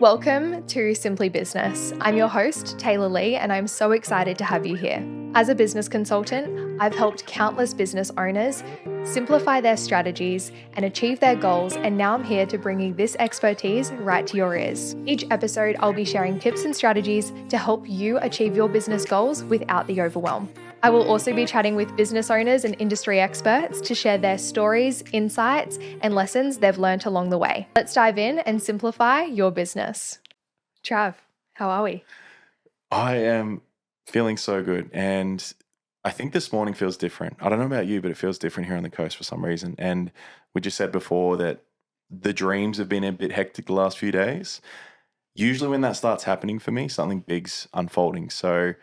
Welcome to Simply Business. I'm your host, Taylor Lee, and I'm so excited to have you here. As a business consultant, I've helped countless business owners simplify their strategies and achieve their goals, and now I'm here to bring you this expertise right to your ears. Each episode, I'll be sharing tips and strategies to help you achieve your business goals without the overwhelm. I will also be chatting with business owners and industry experts to share their stories, insights, and lessons they've learned along the way. Let's dive in and simplify your business. Trav, how are we? I am feeling so good, and I think this morning feels different. I don't know about you, but it feels different here on the coast for some reason. And we just said before that the dreams have been a bit hectic the last few days. Usually when that starts happening for me, something big's unfolding. So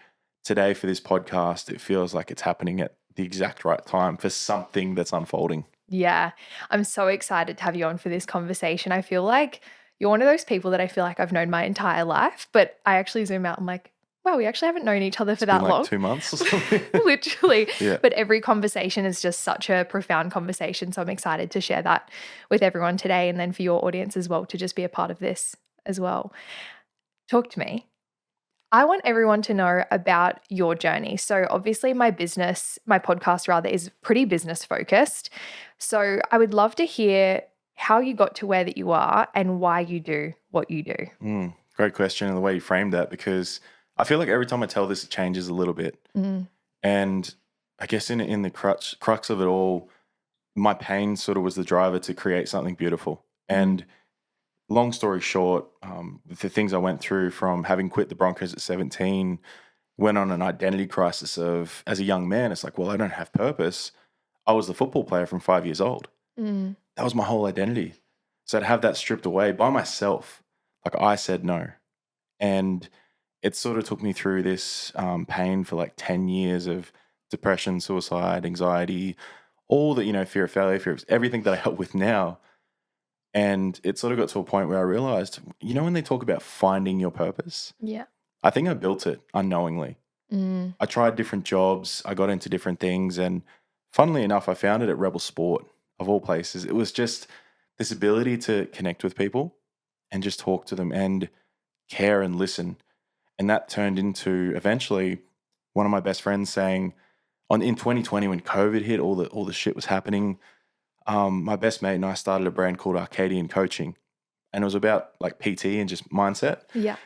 today for this podcast, it feels like it's happening at the exact right time for something that's unfolding. Yeah, I'm so excited to have you on for this conversation. I feel like you're one of those people that I feel like I've known my entire life, but I actually zoom out. I'm like, wow, we actually haven't known each other for It's been that like long. 2 months or something. Literally. Yeah. But every conversation is just such a profound conversation. So I'm excited to share that with everyone today, and then for your audience as well to just be a part of this as well. Talk to me. I want everyone to know about your journey. So obviously my podcast rather, is pretty business focused. So I would love to hear how you got to where that you are and why you do what you do. Great question, and the way you framed that, because I feel like every time I tell this, it changes a little bit. And I guess in the crux of it all, my pain sort of was the driver to create something beautiful. And long story short, the things I went through from having quit the Broncos at 17, went on an identity crisis of, as a young man, it's like, well, I don't have purpose. I was the football player from 5 years old. That was my whole identity. So to have that stripped away by myself, like I said no. And it sort of took me through this pain for like 10 years of depression, suicide, anxiety, all the, fear of failure, fear of everything that I help with now. And it sort of got to a point where I realized, when they talk about finding your purpose, Yeah. I think I built it unknowingly. I tried different jobs, I got into different things, and funnily enough, I found it at Rebel Sport, of all places. It was just this ability to connect with people and just talk to them and care and listen. And that turned into eventually one of my best friends saying, in 2020 when COVID hit, all the shit was happening. My best mate and I started a brand called Arcadian Coaching, and it was about like PT and just mindset. Yeah.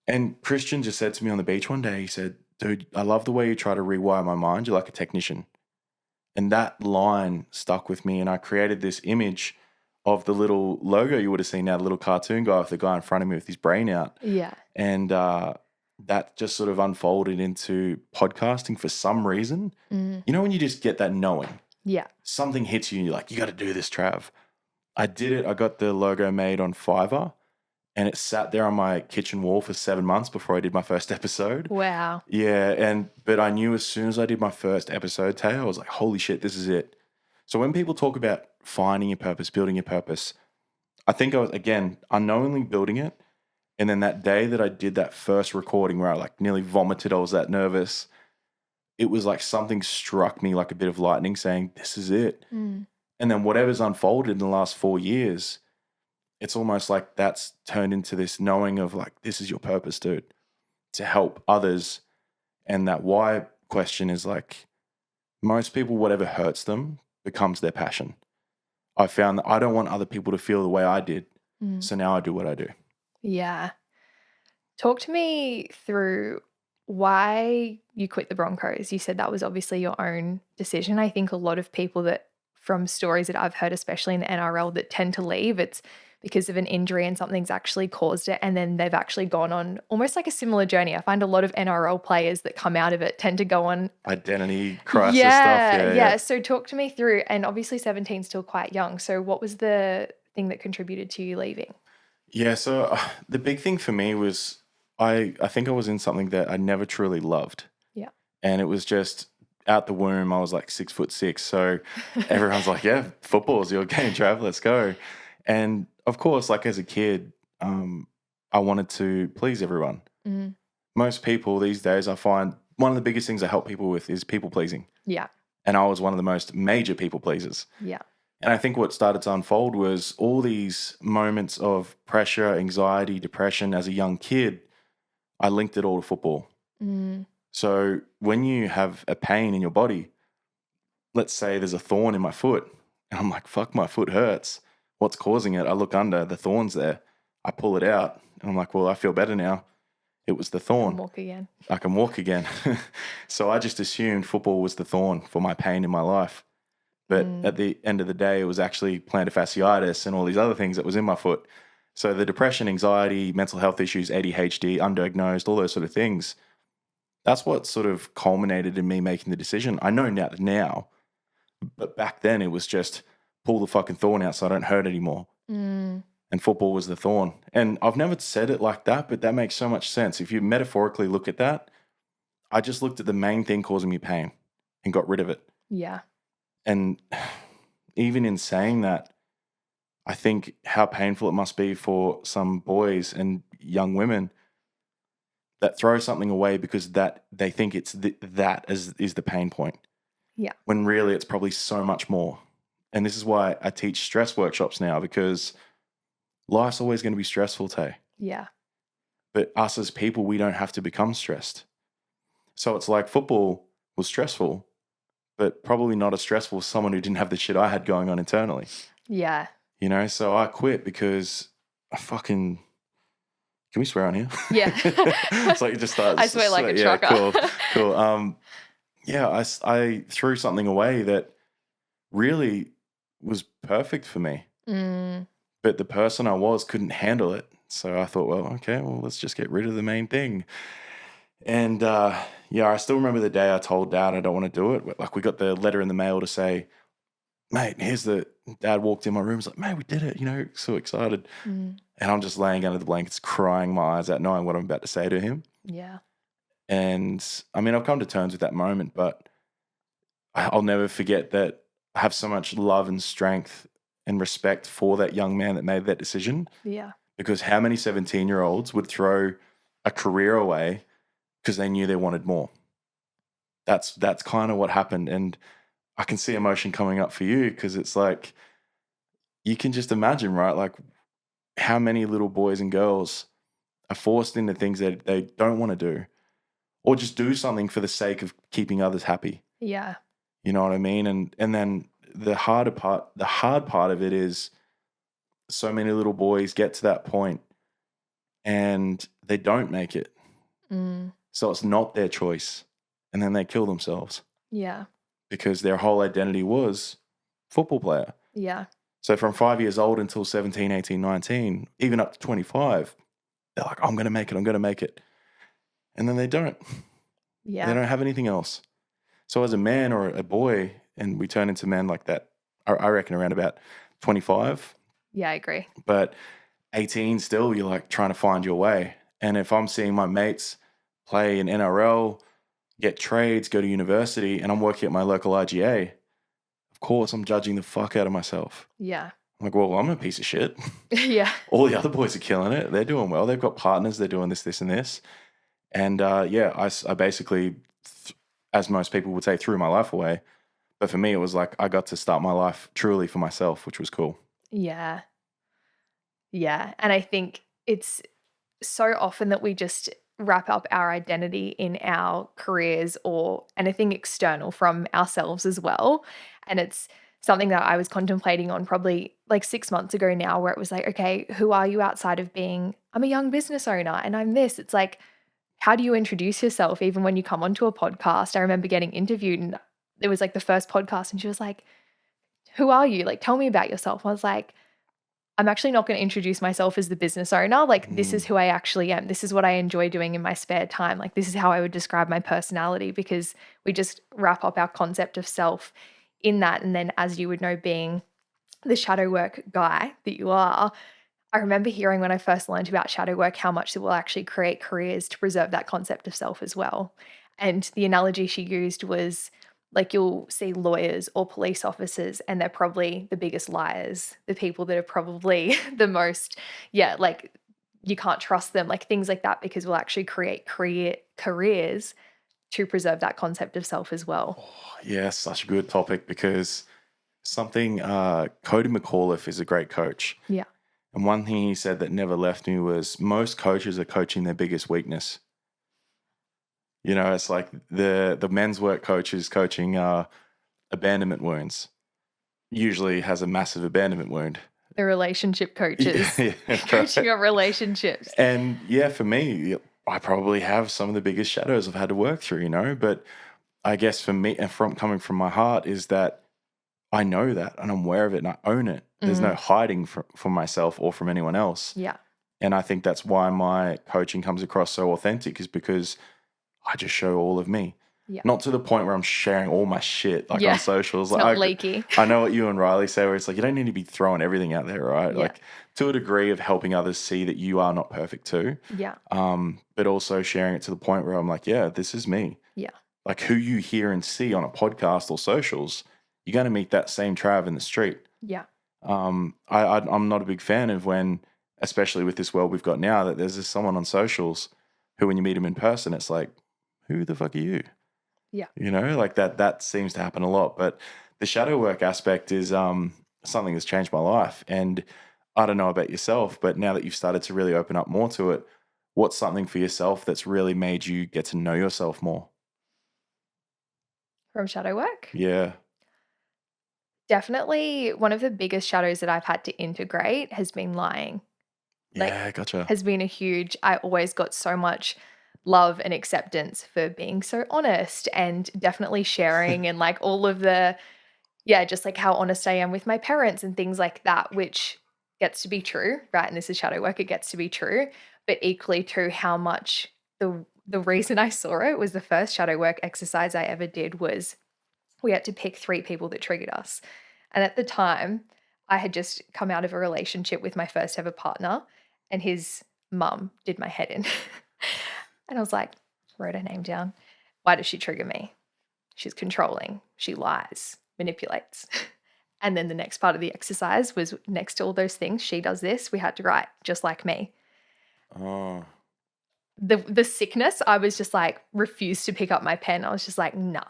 And Christian just said to me on the beach one day, he said, dude, I love the way you try to rewire my mind. You're like a technician. And that line stuck with me, and I created this image of the little logo you would have seen now, the little cartoon guy with the guy in front of me with his brain out. Yeah. And that just sort of unfolded into podcasting for some reason. When you just get that knowing. Yeah. Something hits you and you're like, you got to do this, Trav. I did it. I got the logo made on Fiverr, and it sat there on my kitchen wall for 7 months before I did my first episode. Wow. Yeah. But I knew as soon as I did my first episode, Taylor, I was like, holy shit, this is it. So when people talk about finding your purpose, building your purpose, I think I was, again, unknowingly building it. And then that day that I did that first recording where I like nearly vomited, I was that nervous. It was like something struck me like a bit of lightning saying, this is it. And then whatever's unfolded in the last 4 years, it's almost like that's turned into this knowing of like, this is your purpose, dude, to help others. And that why question is like, most people, whatever hurts them becomes their passion. I found that I don't want other people to feel the way I did. So now I do what I do. Yeah. Talk to me through why you quit the Broncos. You said that was obviously your own decision. I think a lot of people that, from stories that I've heard, especially in the NRL, that tend to leave, it's because of an injury and something's actually caused it, and then they've actually gone on almost like a similar journey. I find a lot of NRL players that come out of it tend to go on identity crisis stuff. Yeah. So talk to me through, and obviously 17 is still quite young. So what was the thing that contributed to you leaving? Yeah, so the big thing for me was I think I was in something that I never truly loved. Yeah. And it was just out the womb, I was like 6'6". So everyone's like, yeah, football's your game, Trav, let's go. And of course, like as a kid, I wanted to please everyone. Most people these days, I find one of the biggest things I help people with is people pleasing. Yeah. And I was one of the most major people pleasers. Yeah. And I think what started to unfold was all these moments of pressure, anxiety, depression as a young kid. I linked it all to football. So when you have a pain in your body, let's say there's a thorn in my foot, and I'm like, fuck, my foot hurts. What's causing it? I look under, the thorn's there. I pull it out, and I'm like, well, I feel better now. It was the thorn. I can walk again. So I just assumed football was the thorn for my pain in my life. But at the end of the day, it was actually plantar fasciitis and all these other things that was in my foot. So the depression, anxiety, mental health issues, ADHD, undiagnosed, all those sort of things, that's what sort of culminated in me making the decision. I know now, but back then it was just pull the fucking thorn out so I don't hurt anymore. And football was the thorn. And I've never said it like that, but that makes so much sense. If you metaphorically look at that, I just looked at the main thing causing me pain and got rid of it. Yeah. And even in saying that, I think how painful it must be for some boys and young women that throw something away because that they think it's that is the pain point. Yeah. When really it's probably so much more. And this is why I teach stress workshops now, because life's always going to be stressful, Tay. Yeah. But us as people, we don't have to become stressed. So it's like football was stressful, but probably not as stressful as someone who didn't have the shit I had going on internally. Yeah. You know, so I quit because I fucking... Can we swear on here? Yeah. It's like it just starts. I swear like a trucker. Cool. I threw something away that really was perfect for me. But the person I was couldn't handle it. So I thought, well, let's just get rid of the main thing. And I still remember the day I told Dad I don't want to do it. Like, we got the letter in the mail to say, mate, Dad walked in my room, was like, mate, we did it, so excited. And I'm just laying under the blankets, crying my eyes out, knowing what I'm about to say to him. Yeah. And I mean, I've come to terms with that moment, but I'll never forget that I have so much love and strength and respect for that young man that made that decision. Yeah. Because how many 17-year-olds would throw a career away because they knew they wanted more? That's kind of what happened. And I can see emotion coming up for you, because it's like, you can just imagine, right? Like, how many little boys and girls are forced into things that they don't want to do, or just do something for the sake of keeping others happy. Yeah. You know what I mean? And then the hard part of it is, so many little boys get to that point and they don't make it. So it's not their choice. And then they kill themselves. Yeah. Because their whole identity was football player. Yeah. So from 5 years old until 17, 18, 19, even up to 25, they're like, I'm going to make it. And then they don't. Yeah. They don't have anything else. So as a man or a boy, and we turn into men like that, I reckon around about 25. Yeah, I agree. But 18 still, you're like trying to find your way. And if I'm seeing my mates play in NRL, get trades, go to university, and I'm working at my local IGA, of course I'm judging the fuck out of myself. Yeah. I'm like, well, I'm a piece of shit. Yeah. All the other boys are killing it. They're doing well. They've got partners. They're doing this, and this. And I basically, as most people would say, threw my life away. But for me, it was like I got to start my life truly for myself, which was cool. Yeah. Yeah. And I think it's so often that we just wrap up our identity in our careers or anything external from ourselves as well. And it's something that I was contemplating on probably like 6 months ago now, where it was like, okay, who are you outside of being, I'm a young business owner and I'm this? It's like, how do you introduce yourself even when you come onto a podcast? I remember getting interviewed and it was like the first podcast and she was like, who are you? Like, tell me about yourself. I was like, I'm actually not going to introduce myself as the business owner. Like, this is who I actually am. This is what I enjoy doing in my spare time. Like, this is how I would describe my personality, because we just wrap up our concept of self in that. And then, as you would know, being the shadow work guy that you are, I remember hearing when I first learned about shadow work how much it will actually create careers to preserve that concept of self as well. And the analogy she used was, like, you'll see lawyers or police officers and they're probably the biggest liars, the people that are probably the most, like, you can't trust them, like things like that, because we'll actually create careers to preserve that concept of self as well. Oh, yeah, such a good topic, because something, Cody McAuliffe is a great coach. Yeah. And one thing he said that never left me was most coaches are coaching their biggest weakness. You know, it's like the men's work coach is coaching abandonment wounds. Usually has a massive abandonment wound. The relationship coaches Yeah, coaching of relationships. And yeah, for me, I probably have some of the biggest shadows I've had to work through, you know, but I guess for me, and from coming from my heart, is that I know that and I'm aware of it and I own it. There's no hiding from myself or from anyone else. Yeah. And I think that's why my coaching comes across so authentic, is because I just show all of me. Yeah. Not to the point where I'm sharing all my shit like on socials. It's not leaky. I know what you and Riley say, where it's like you don't need to be throwing everything out there, right? Yeah. Like to a degree of helping others see that you are not perfect too. Yeah. But also sharing it to the point where I'm like, yeah, this is me. Yeah. Like who you hear and see on a podcast or socials, you're going to meet that same Trav in the street. Yeah. I'm not a big fan of when, especially with this world we've got now, that there's just someone on socials who, when you meet them in person, it's like, who the fuck are you? Yeah. You know, like that seems to happen a lot. But the shadow work aspect is something that's changed my life. And I don't know about yourself, but now that you've started to really open up more to it, what's something for yourself that's really made you get to know yourself more? From shadow work? Yeah. Definitely one of the biggest shadows that I've had to integrate has been lying. Yeah, gotcha. Has been I always got so much love and acceptance for being so honest and definitely sharing and like all of the, just like how honest I am with my parents and things like that, which gets to be true, right? And this is shadow work, it gets to be true, but equally true how much the reason I saw it was the first shadow work exercise I ever did was we had to pick 3 people that triggered us. And at the time, I had just come out of a relationship with my first ever partner, and his mum did my head in. And I was like, wrote her name down. Why does she trigger me? She's controlling. She lies, manipulates. And then the next part of the exercise was next to all those things, she does this. We had to write just like me. Oh. The sickness, I was just like, refused to pick up my pen. I was just like, nah.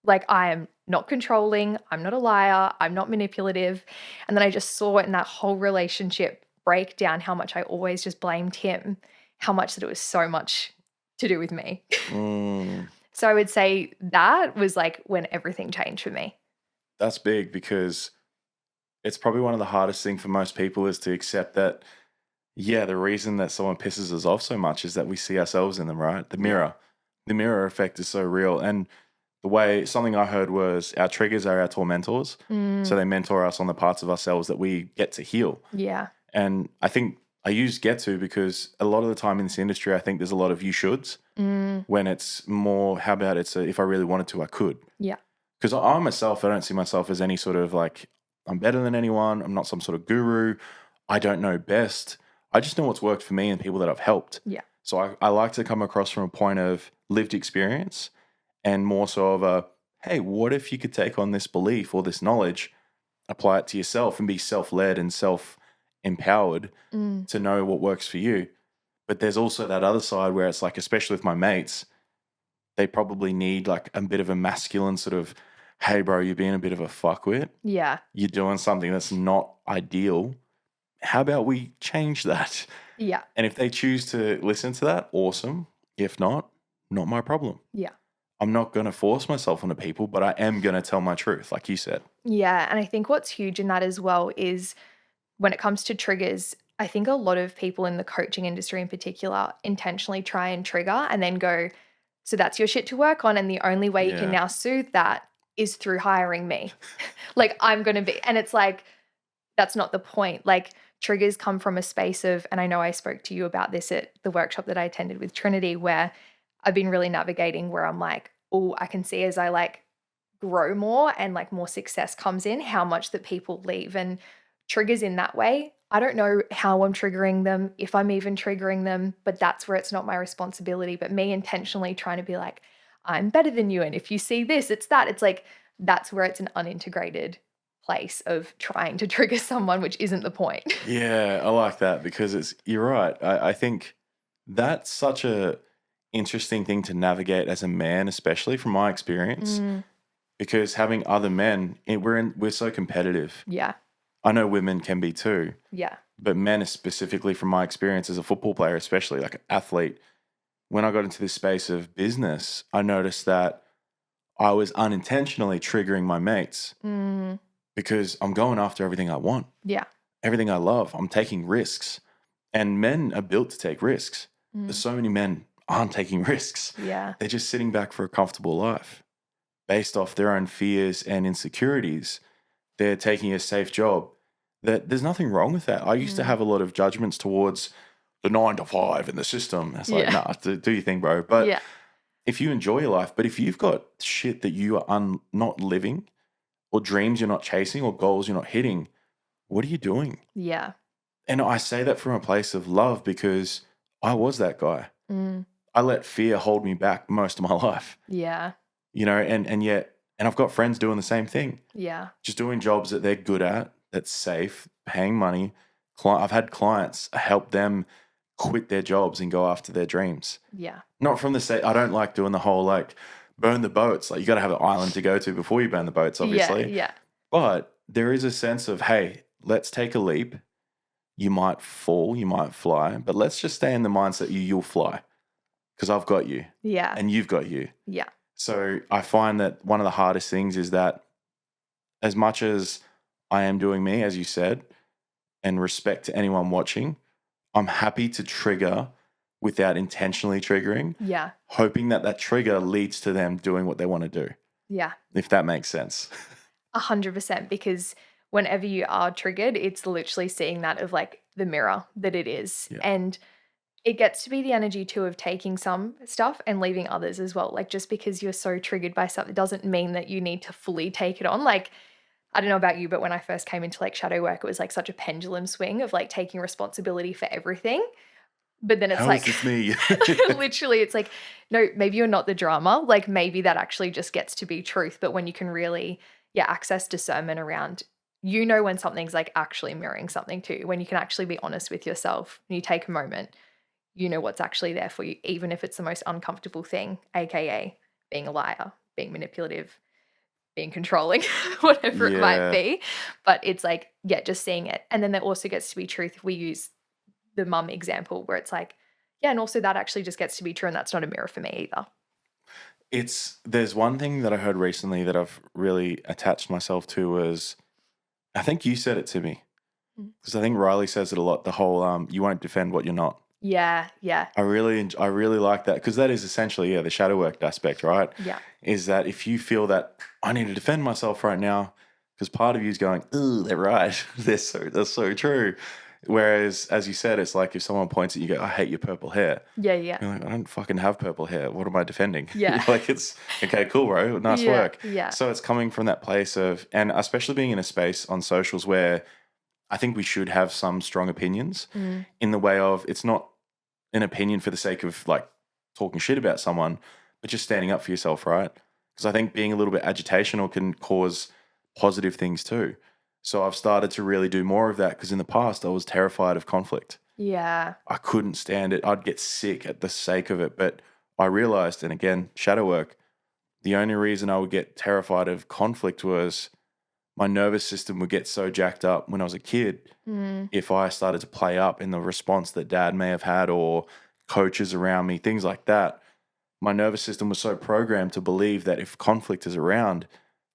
Like, I am not controlling. I'm not a liar. I'm not manipulative. And then I just saw it in that whole relationship break down how much I always just blamed him, how much that it was so much to do with me. So I would say that was like when everything changed for me. That's big, because it's probably one of the hardest things for most people is to accept that, yeah, the reason that someone pisses us off so much is that we see ourselves in them, right? The mirror effect is so real. And the way something I heard was our triggers are our tormentors. So they mentor us on the parts of ourselves that we get to heal. Yeah. And I think I use get to because a lot of the time in this industry, I think there's a lot of you shoulds when it's more, how about it's if I really wanted to, I could. Yeah. Because I myself, I don't see myself as any sort of like, I'm better than anyone. I'm not some sort of guru. I don't know best. I just know what's worked for me and people that I've helped. Yeah. So I like to come across from a point of lived experience and more so of a, hey, what if you could take on this belief or this knowledge, apply it to yourself and be self-led and self-empowered to know what works for you. But there's also that other side where it's like, especially with my mates, they probably need like a bit of a masculine sort of, hey, bro, you're being a bit of a fuckwit. Yeah. You're doing something that's not ideal. How about we change that? Yeah. And if they choose to listen to that, awesome. If not my problem. Yeah. I'm not going to force myself onto people, but I am going to tell my truth, like you said. Yeah. And I think what's huge in that as well is when it comes to triggers, I think a lot of people in the coaching industry in particular intentionally try and trigger and then go, so that's your shit to work on. And the only way you can now soothe that is through hiring me. Like I'm going to be, and it's like, that's not the point. Like triggers come from a space of, and I know I spoke to you about this at the workshop that I attended with Trinity, where I've been really navigating where I'm like, oh, I can see as I like grow more and like more success comes in, how much that people leave. And triggers in that way, I don't know how I'm triggering them, if I'm even triggering them, but that's where it's not my responsibility. But me intentionally trying to be like, I'm better than you. And if you see this, it's that. It's like, that's where it's an unintegrated place of trying to trigger someone, which isn't the point. Yeah, I like that because you're right. I think that's such a interesting thing to navigate as a man, especially from my experience. because having other men, we're so competitive. Yeah. I know women can be too, Yeah. but men, specifically from my experience as a football player, especially like an athlete, when I got into this space of business, I noticed that I was unintentionally triggering my mates because I'm going after everything I want, Yeah. everything I love. I'm taking risks, and men are built to take risks. There's so many men aren't taking risks. Yeah. They're just sitting back for a comfortable life based off their own fears and insecurities. They're taking a safe job. There's nothing wrong with that. I used to have a lot of judgments towards the 9 to 5 in the system. It's like, nah, do your thing, bro. But Yeah. if you enjoy your life, but if you've got shit that you are not living, or dreams you're not chasing, or goals you're not hitting, what are you doing? Yeah. And I say that from a place of love because I was that guy. I let fear hold me back most of my life, Yeah. and yet I've got friends doing the same thing, Yeah. just doing jobs that they're good at, that's safe, paying money. I've had clients help them quit their jobs and go after their dreams. Yeah. Not from the sake, I don't like doing the whole like burn the boats. Like you got to have an island to go to before you burn the boats, obviously. Yeah. But there is a sense of, hey, let's take a leap. You might fall, you might fly, but let's just stay in the mindset you'll fly because I've got you Yeah. and you've got you. Yeah. So I find that one of the hardest things is that as much as I am doing me, as you said, and respect to anyone watching, I'm happy to trigger without intentionally triggering, Yeah. hoping that trigger leads to them doing what they want to do, Yeah. if that makes sense. 100%, because whenever you are triggered, it's literally seeing that of like the mirror that it is. Yeah. And it gets to be the energy too of taking some stuff and leaving others as well. Like just because you're so triggered by something doesn't mean that you need to fully take it on. Like, I don't know about you, but when I first came into like shadow work, it was like such a pendulum swing of like taking responsibility for everything. But then it's How like, is this me? literally, it's like, no, maybe you're not the drama. Like maybe that actually just gets to be truth. But when you can really, access discernment around, when something's like actually mirroring something too, when you can actually be honest with yourself and you take a moment, what's actually there for you, even if it's the most uncomfortable thing, AKA being a liar, being manipulative, being controlling, whatever it might be. But it's like, just seeing it. And then there also gets to be truth if we use the mum example where it's like, and also that actually just gets to be true and that's not a mirror for me either. There's one thing that I heard recently that I've really attached myself to was, I think you said it to me, because I think Riley says it a lot, the whole you won't defend what you're not. Yeah. I really like that, because that is essentially the shadow work aspect, right? Yeah. Is that if you feel that I need to defend myself right now, because part of you is going, "Ooh, they're right, that's so true." Whereas, as you said, it's like if someone points at you, go, "I hate your purple hair." Yeah. You're like, I don't fucking have purple hair. What am I defending? Yeah. Like it's okay, cool, bro. Nice work. Yeah. So it's coming from that place of, and especially being in a space on socials where I think we should have some strong opinions in the way of, it's not an opinion for the sake of like talking shit about someone, but just standing up for yourself, right? Because I think being a little bit agitational can cause positive things too. So I've started to really do more of that, because in the past I was terrified of conflict. Yeah. I couldn't stand it. I'd get sick at the sake of it. But I realized, and again, shadow work, the only reason I would get terrified of conflict was my nervous system would get so jacked up when I was a kid. If I started to play up in the response that dad may have had, or coaches around me, things like that, my nervous system was so programmed to believe that if conflict is around,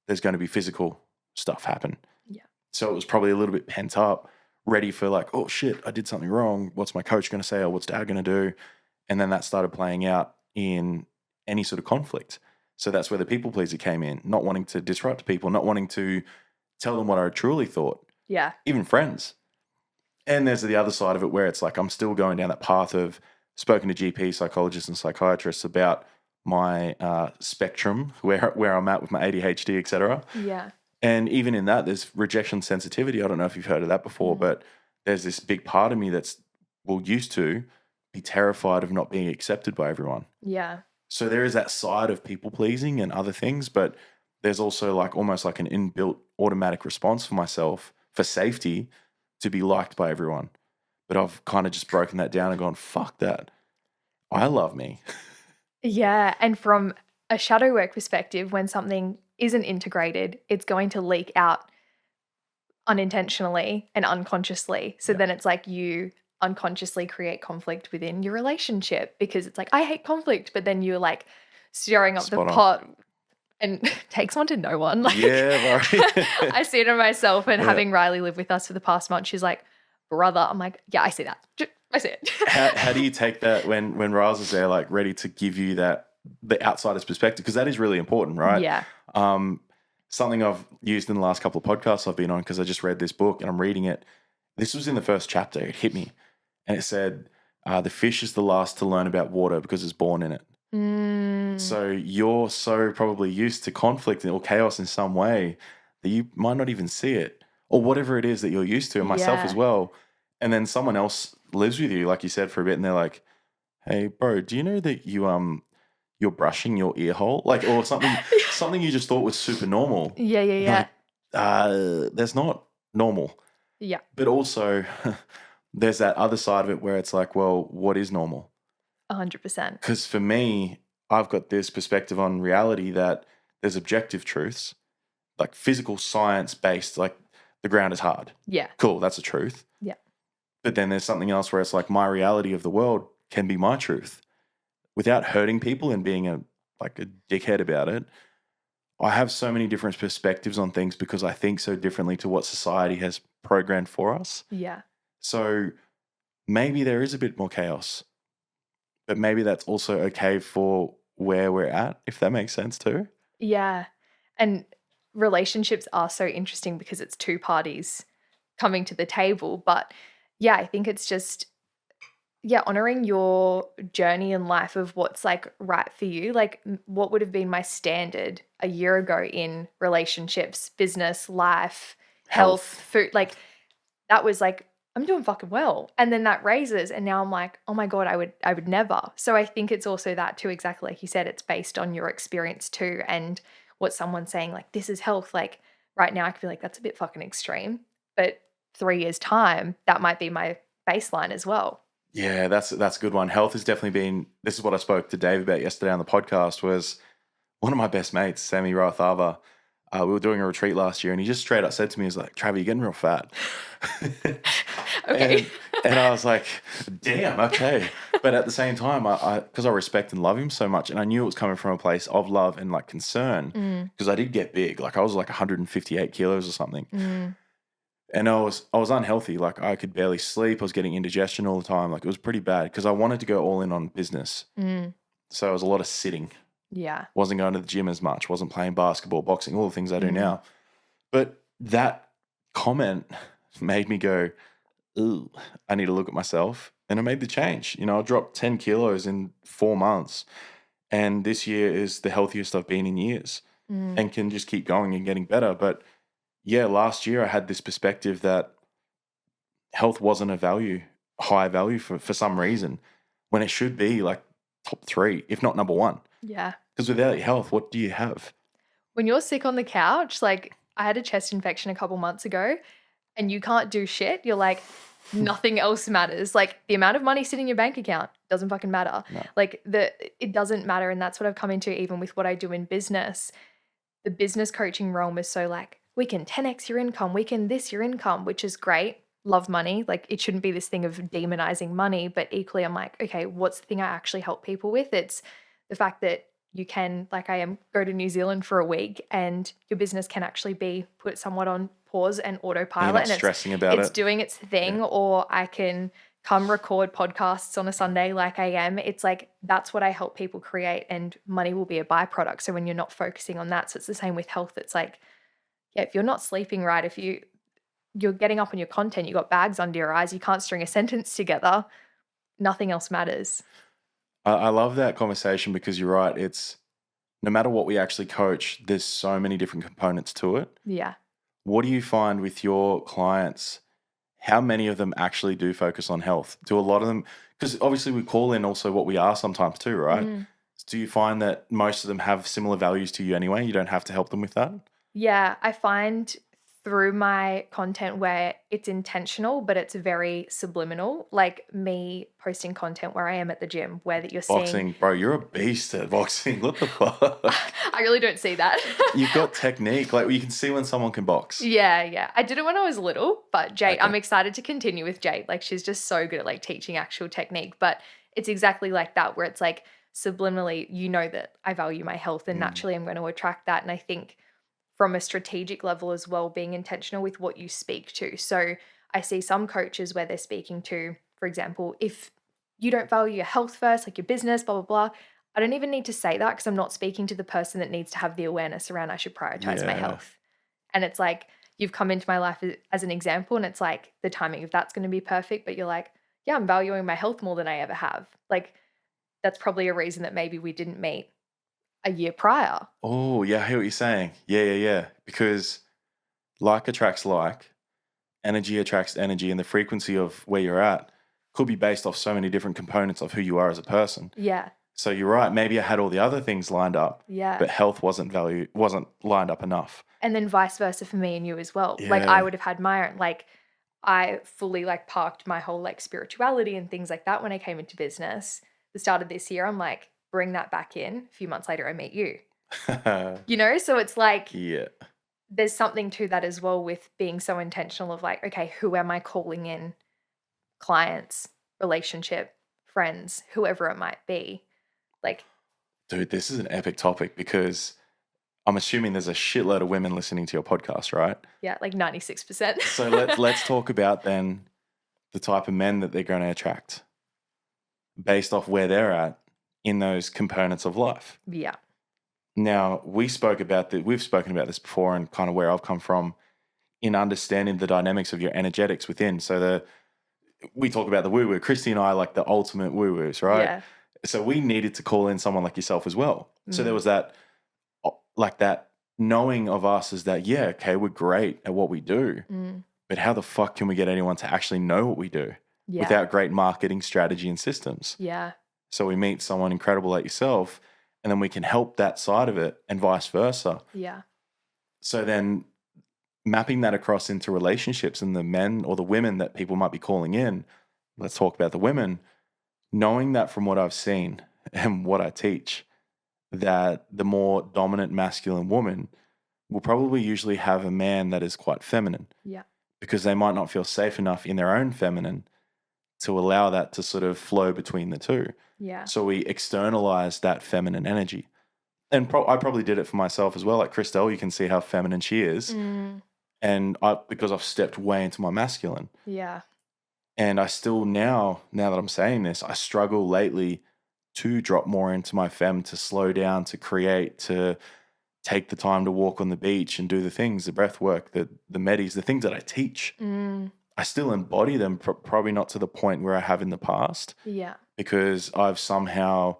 there's going to be physical stuff happen. Yeah. So it was probably a little bit pent up, ready for like, oh shit, I did something wrong. What's my coach going to say? Or what's dad going to do? And then that started playing out in any sort of conflict. So that's where the people pleaser came in, not wanting to disrupt people, not wanting to tell them what I truly thought. Yeah. Even friends. And there's the other side of it where it's like I'm still going down that path of spoken to GP, psychologists and psychiatrists about my spectrum, where I'm at with my ADHD, etc. Yeah. And even in that, there's rejection sensitivity. I don't know if you've heard of that before, but there's this big part of me that's used to be terrified of not being accepted by everyone. Yeah. So there is that side of people pleasing and other things, but there's also like almost like an inbuilt automatic response for myself for safety to be liked by everyone. But I've kind of just broken that down and gone, fuck that. I love me. Yeah. And from a shadow work perspective, when something isn't integrated, it's going to leak out unintentionally and unconsciously. So then it's like you unconsciously create conflict within your relationship because it's like, I hate conflict, but then you're like stirring up Spot the on. pot and takes one to know one. Like, Yeah, right. I see it in myself, and having Riley live with us for the past month, she's like, brother. I'm like, yeah, I see that. I see it. How do you take that when Riles is there, like ready to give you that, the outsider's perspective? Because that is really important, right? Yeah. Something I've used in the last couple of podcasts I've been on, because I just read this book and I'm reading it. This was in the first chapter. It hit me. And it said, the fish is the last to learn about water because it's born in it. So you're so probably used to conflict or chaos in some way that you might not even see it, or whatever it is that you're used to, and myself as well. And then someone else lives with you, like you said, for a bit, and they're like, hey, bro, do you know that you're brushing your ear hole? Like, or something you just thought was super normal. Yeah. Like, that's not normal. Yeah. But also there's that other side of it where it's like, well, what is normal? 100%. Because for me, I've got this perspective on reality that there's objective truths, like physical science based, like the ground is hard. Yeah. Cool, that's a truth. Yeah. But then there's something else where it's like my reality of the world can be my truth without hurting people and being a dickhead about it. I have so many different perspectives on things because I think so differently to what society has programmed for us. Yeah. So maybe there is a bit more chaos, but maybe that's also okay for where we're at, if that makes sense too. Yeah. And relationships are so interesting because it's two parties coming to the table. But yeah, I think it's just, honoring your journey in life of what's like right for you. Like, what would have been my standard a year ago in relationships, business, life, health, food, like that was like, I'm doing fucking well. And then that raises, and now I'm like, oh my God, I would never. So I think it's also that too, exactly like you said, it's based on your experience too, and what someone's saying, like, this is health. Like right now I could be like, that's a bit fucking extreme. But 3 years' time, that might be my baseline as well. Yeah, that's a good one. Health has definitely been, this is what I spoke to Dave about yesterday on the podcast, was one of my best mates, Sammy Rathava. We were doing a retreat last year, and he just straight up said to me, he's like, Travis, you're getting real fat. Okay. and I was like, damn, okay. But at the same time, because I respect and love him so much, and I knew it was coming from a place of love and like concern, because I did get big. Like I was like 158 kilos or something. And I was unhealthy. Like I could barely sleep. I was getting indigestion all the time. Like it was pretty bad because I wanted to go all in on business. So it was a lot of sitting. Yeah. Wasn't going to the gym as much. Wasn't playing basketball, boxing, all the things I do now. But that comment made me go, ooh, I need to look at myself. And I made the change. You know, I dropped 10 kilos in 4 months. And this year is the healthiest I've been in years and can just keep going and getting better. But yeah, last year I had this perspective that health wasn't a high value for some reason, when it should be like top 3, if not number 1. Yeah. Because without your health, what do you have? When you're sick on the couch, like I had a chest infection a couple months ago and you can't do shit, you're like, nothing else matters. Like the amount of money sitting in your bank account doesn't fucking matter. No. Like it doesn't matter. And that's what I've come into even with what I do in business. The business coaching realm is so like, we can 10x your income, we can this your income, which is great. Love money. Like it shouldn't be this thing of demonizing money, but equally I'm like, okay, what's the thing I actually help people with? It's the fact that you can, like I am, go to New Zealand for a week and your business can actually be put somewhat on pause and autopilot. You're not stressing about it. It's doing its thing. Yeah. Or I can come record podcasts on a Sunday like I am. It's like, that's what I help people create, and money will be a byproduct. So when you're not focusing on that, so it's the same with health. It's like, yeah, if you're not sleeping right, if you're getting up on your content, you got bags under your eyes, you can't string a sentence together, nothing else matters. I love that conversation because you're right. It's no matter what we actually coach, there's so many different components to it. Yeah. What do you find with your clients? How many of them actually do focus on health? Do a lot of them, because obviously we call in also what we are sometimes too, right? Do you find that most of them have similar values to you anyway? You don't have to help them with that? Yeah, I find through my content where it's intentional, but it's very subliminal, like me posting content where I am at the gym, where that you're seeing. Boxing, bro, you're a beast at boxing. What the fuck? I really don't see that. You've got technique. Like, you can see when someone can box. Yeah. I did it when I was little, but Jade, Okay. I'm excited to continue with Jade. Like, she's just so good at like teaching actual technique, but it's exactly like that, where it's like subliminally, you know that I value my health and naturally I'm going to attract that. And I think from a strategic level as well, being intentional with what you speak to. So I see some coaches where they're speaking to, for example, if you don't value your health first, like your business, blah, blah, blah, I don't even need to say that because I'm not speaking to the person that needs to have the awareness around I should prioritize my Yeah. health. And it's like, you've come into my life as an example, and it's like the timing of that's going to be perfect, but you're like, yeah, I'm valuing my health more than I ever have. Like, that's probably a reason that maybe we didn't meet a year prior. Oh, yeah, I hear what you're saying. Yeah. Because like attracts like, energy attracts energy, and the frequency of where you're at could be based off so many different components of who you are as a person. Yeah. So you're right. Maybe I had all the other things lined up, Yeah. but health wasn't lined up enough. And then vice versa for me and you as well. Yeah. Like, I would have had my own, like, I fully like parked my whole like spirituality and things like that when I came into business. The start of this year, I'm like, bring that back in. A few months later, I meet you. You know, so it's like, Yeah. there's something to that as well with being so intentional of like, okay, who am I calling in? Clients, relationship, friends, whoever it might be. Like, Dude, this is an epic topic because I'm assuming there's a shitload of women listening to your podcast, right? yeah, like 96%. So let's talk about then the type of men that they're going to attract based off where they're at in those components of life. Yeah. Now, we've spoken about this before, and kind of where I've come from in understanding the dynamics of your energetics within. So we talk about the woo-woo. Christy and I are like the ultimate woo-woos, right? Yeah. So we needed to call in someone like yourself as well. So there was that knowing of us is that, yeah, okay, we're great at what we do, but how the fuck can we get anyone to actually know what we do without great marketing strategy and systems? Yeah. So we meet someone incredible like yourself, and then we can help that side of it and vice versa. Yeah. So then mapping that across into relationships and the men or the women that people might be calling in, let's talk about the women, knowing that from what I've seen and what I teach, that the more dominant masculine woman will probably usually have a man that is quite feminine. Yeah. Because they might not feel safe enough in their own feminine to allow that to sort of flow between the two. Yeah. So we externalize that feminine energy. And I probably did it for myself as well. Like Christelle, you can see how feminine she is. And because I've stepped way into my masculine. Yeah. And I still now that I'm saying this, I struggle lately to drop more into my fem, to slow down, to create, to take the time to walk on the beach and do the things, the breath work, the medis, the things that I teach. I still embody them, probably not to the point where I have in the past. Yeah. Because I've somehow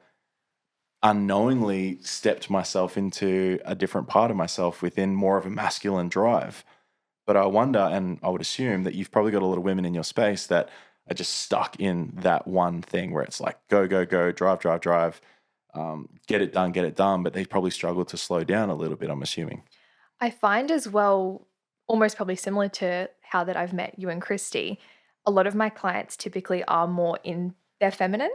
unknowingly stepped myself into a different part of myself within more of a masculine drive. But I wonder, and I would assume that you've probably got a lot of women in your space that are just stuck in that one thing where it's like, go, drive, get it done. But they probably struggle to slow down a little bit, I'm assuming. I find as well, almost probably similar to how that I've met you and Christy, a lot of my clients typically are more in their feminine.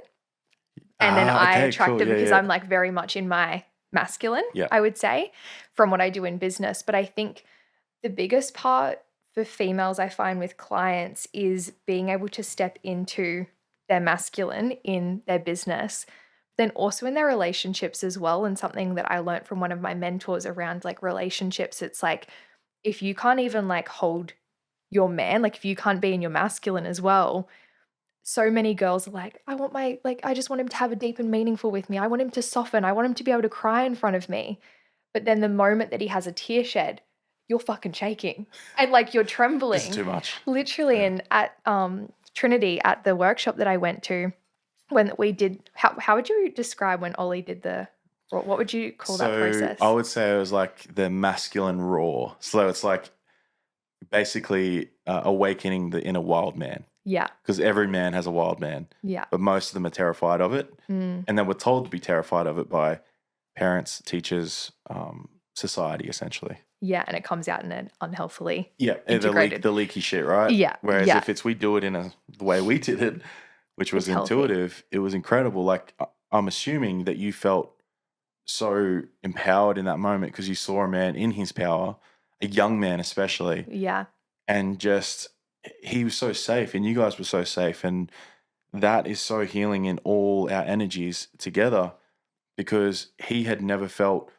And then I attract them because I'm like very much in my masculine, I would say, from what I do in business. But I think the biggest part for females I find with clients is being able to step into their masculine in their business, then also in their relationships as well. And something that I learned from one of my mentors around like relationships, it's like, if you can't even like hold your man, like if you can't be in your masculine as well, so many girls are like, I just want him to have a deep and meaningful with me. I want him to soften. I want him to be able to cry in front of me. But then the moment that he has a tear shed, you're fucking shaking and like you're trembling. It's too much. Literally. And at Trinity, at the workshop that I went to, when we did, how would you describe when Ollie did what would you call that process? I would say it was like the masculine roar. So it's like basically awakening the inner wild man. Yeah. Because every man has a wild man. Yeah. But most of them are terrified of it. And then we're told to be terrified of it by parents, teachers, society, essentially. Yeah, and it comes out in an unhealthily Yeah, integrated. the leaky shit, right? Yeah, Whereas yeah. if we do it in the way we did it, which was It's healthy. intuitive, it was incredible. Like, I'm assuming that you felt so empowered in that moment because you saw a man in his power, a young man especially, Yeah. and just he was so safe, and you guys were so safe, and that is so healing in all our energies together because he had never felt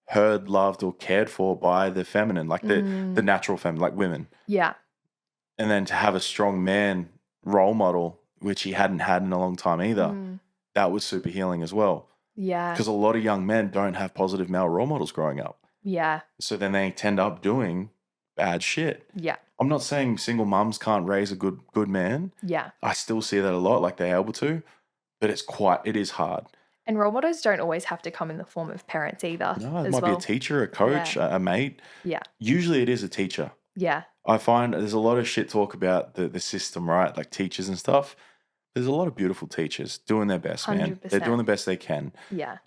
heard, loved, or cared for by the feminine, like the natural feminine, like women. Yeah. And then to have a strong man role model, which he hadn't had in a long time either, that was super healing as well. Yeah. Because a lot of young men don't have positive male role models growing up. Yeah. So then they tend up doing bad shit. Yeah. I'm not saying single mums can't raise a good man. Yeah. I still see that a lot, like they're able to, but it is hard. And role models don't always have to come in the form of parents either. No, it might be a teacher, a coach, a mate. Yeah. Usually it is a teacher. Yeah. I find there's a lot of shit talk about the system, right? Like teachers and stuff. There's a lot of beautiful teachers doing their best, man. 100%. They're doing the best they can. Yeah.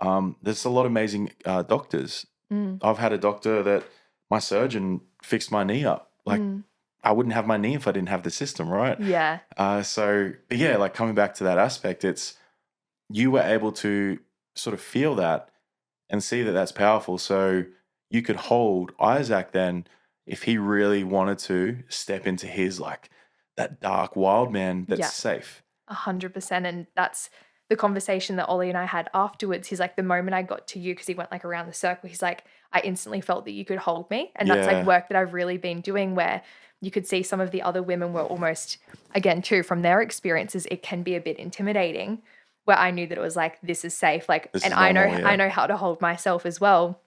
There's a lot of amazing doctors. I've had a doctor that my surgeon fixed my knee up. Like I wouldn't have my knee if I didn't have the system, right? Yeah. But yeah, like coming back to that aspect, it's you were able to sort of feel that and see that that's powerful. So you could hold Isaac then if he really wanted to step into his like that dark wild man that's safe. 100%. And that's the conversation that Ollie and I had afterwards. He's like, the moment I got to you, because he went like around the circle, he's like, I instantly felt that you could hold me. And that's like work that I've really been doing where you could see some of the other women were almost, again, too, from their experiences, it can be a bit intimidating where I knew that it was like, this is safe. Like, and I know how to hold myself as well.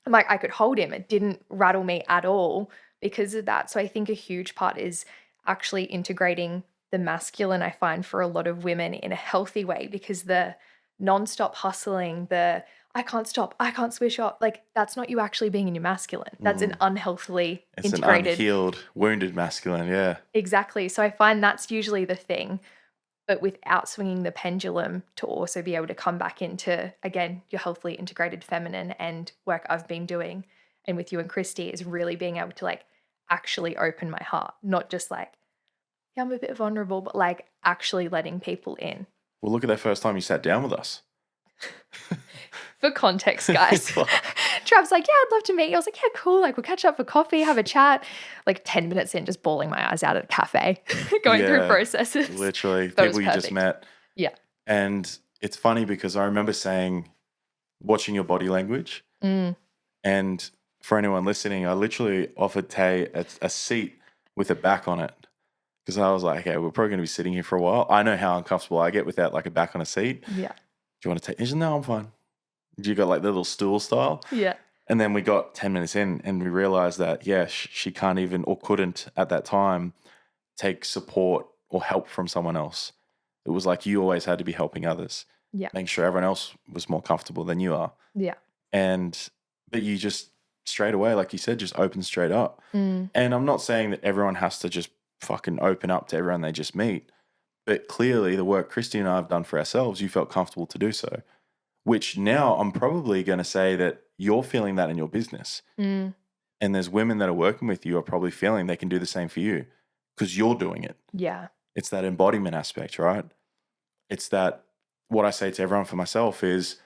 I'm like, I could hold him. It didn't rattle me at all because of that. So I think a huge part is actually integrating the masculine, I find, for a lot of women in a healthy way, because the nonstop hustling, the I can't stop, I can't switch off, like that's not you actually being in your masculine. That's an unhealthily integrated. An unhealed, wounded masculine, yeah. Exactly. So I find that's usually the thing, but without swinging the pendulum to also be able to come back into, again, your healthily integrated feminine. And work I've been doing and with you and Christy is really being able to like actually open my heart, not just like, yeah, I'm a bit vulnerable, but like actually letting people in. Well, look at that first time you sat down with us. For context, guys. Trav's like, yeah, I'd love to meet you. I was like, yeah, cool. Like we'll catch up for coffee, have a chat. Like 10 minutes in, just bawling my eyes out at a cafe, going through processes. Literally. People you just met. Yeah. And it's funny because I remember watching your body language. And for anyone listening, I literally offered Tay a seat with a back on it. Because I was like, okay, we're probably going to be sitting here for a while. I know how uncomfortable I get without like a back on a seat. Yeah. Do you want to take? He said, no, I'm fine. You got like the little stool style. Yeah. And then we got 10 minutes in and we realized that, she can't even or couldn't at that time take support or help from someone else. It was like you always had to be helping others. Yeah. Making sure everyone else was more comfortable than you are. Yeah. But you just straight away, like you said, just open straight up. And I'm not saying that everyone has to just fucking open up to everyone they just meet. But clearly the work Christy and I have done for ourselves, you felt comfortable to do so. Which now I'm probably going to say that you're feeling that in your business. And there's women that are working with you are probably feeling they can do the same for you because you're doing it. Yeah. It's that embodiment aspect, right? It's that what I say to everyone for myself is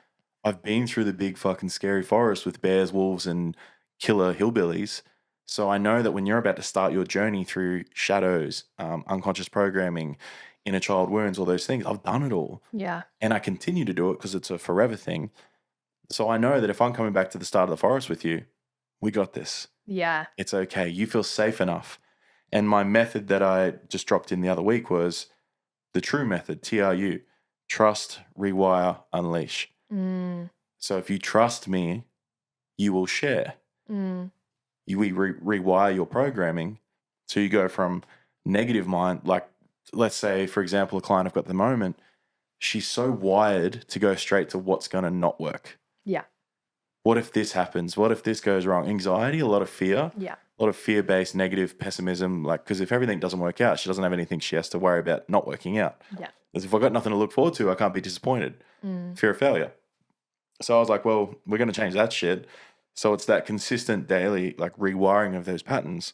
I've been through the big fucking scary forest with bears, wolves, and killer hillbillies. So I know that when you're about to start your journey through shadows, unconscious programming, inner child wounds, all those things, I've done it all. Yeah. And I continue to do it because it's a forever thing. So I know that if I'm coming back to the start of the forest with you, we got this. Yeah. It's okay. You feel safe enough. And my method that I just dropped in the other week was the true method, TRU, trust, rewire, unleash. So if you trust me, you will share. You rewire your programming. So you go from negative mind, like let's say, for example, a client I've got at the moment, she's so wired to go straight to what's going to not work. Yeah. What if this happens? What if this goes wrong? Anxiety, a lot of fear. Yeah. A lot of fear-based negative pessimism, like, because if everything doesn't work out, she doesn't have anything she has to worry about not working out. Yeah. Because if I've got nothing to look forward to, I can't be disappointed. Fear of failure. So I was like, well, we're going to change that shit. So it's that consistent daily like rewiring of those patterns.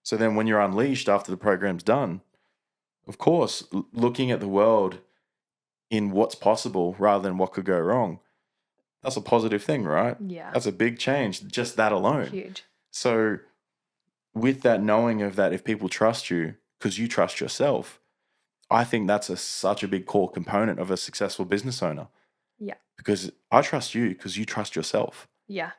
So then when you're unleashed after the program's done, of course, looking at the world in what's possible rather than what could go wrong, that's a positive thing, right? Yeah. That's a big change, just that alone. Huge. So with that knowing of that, if people trust you because you trust yourself, I think that's such a big core component of a successful business owner. Yeah. Because I trust you because you trust yourself. Yeah.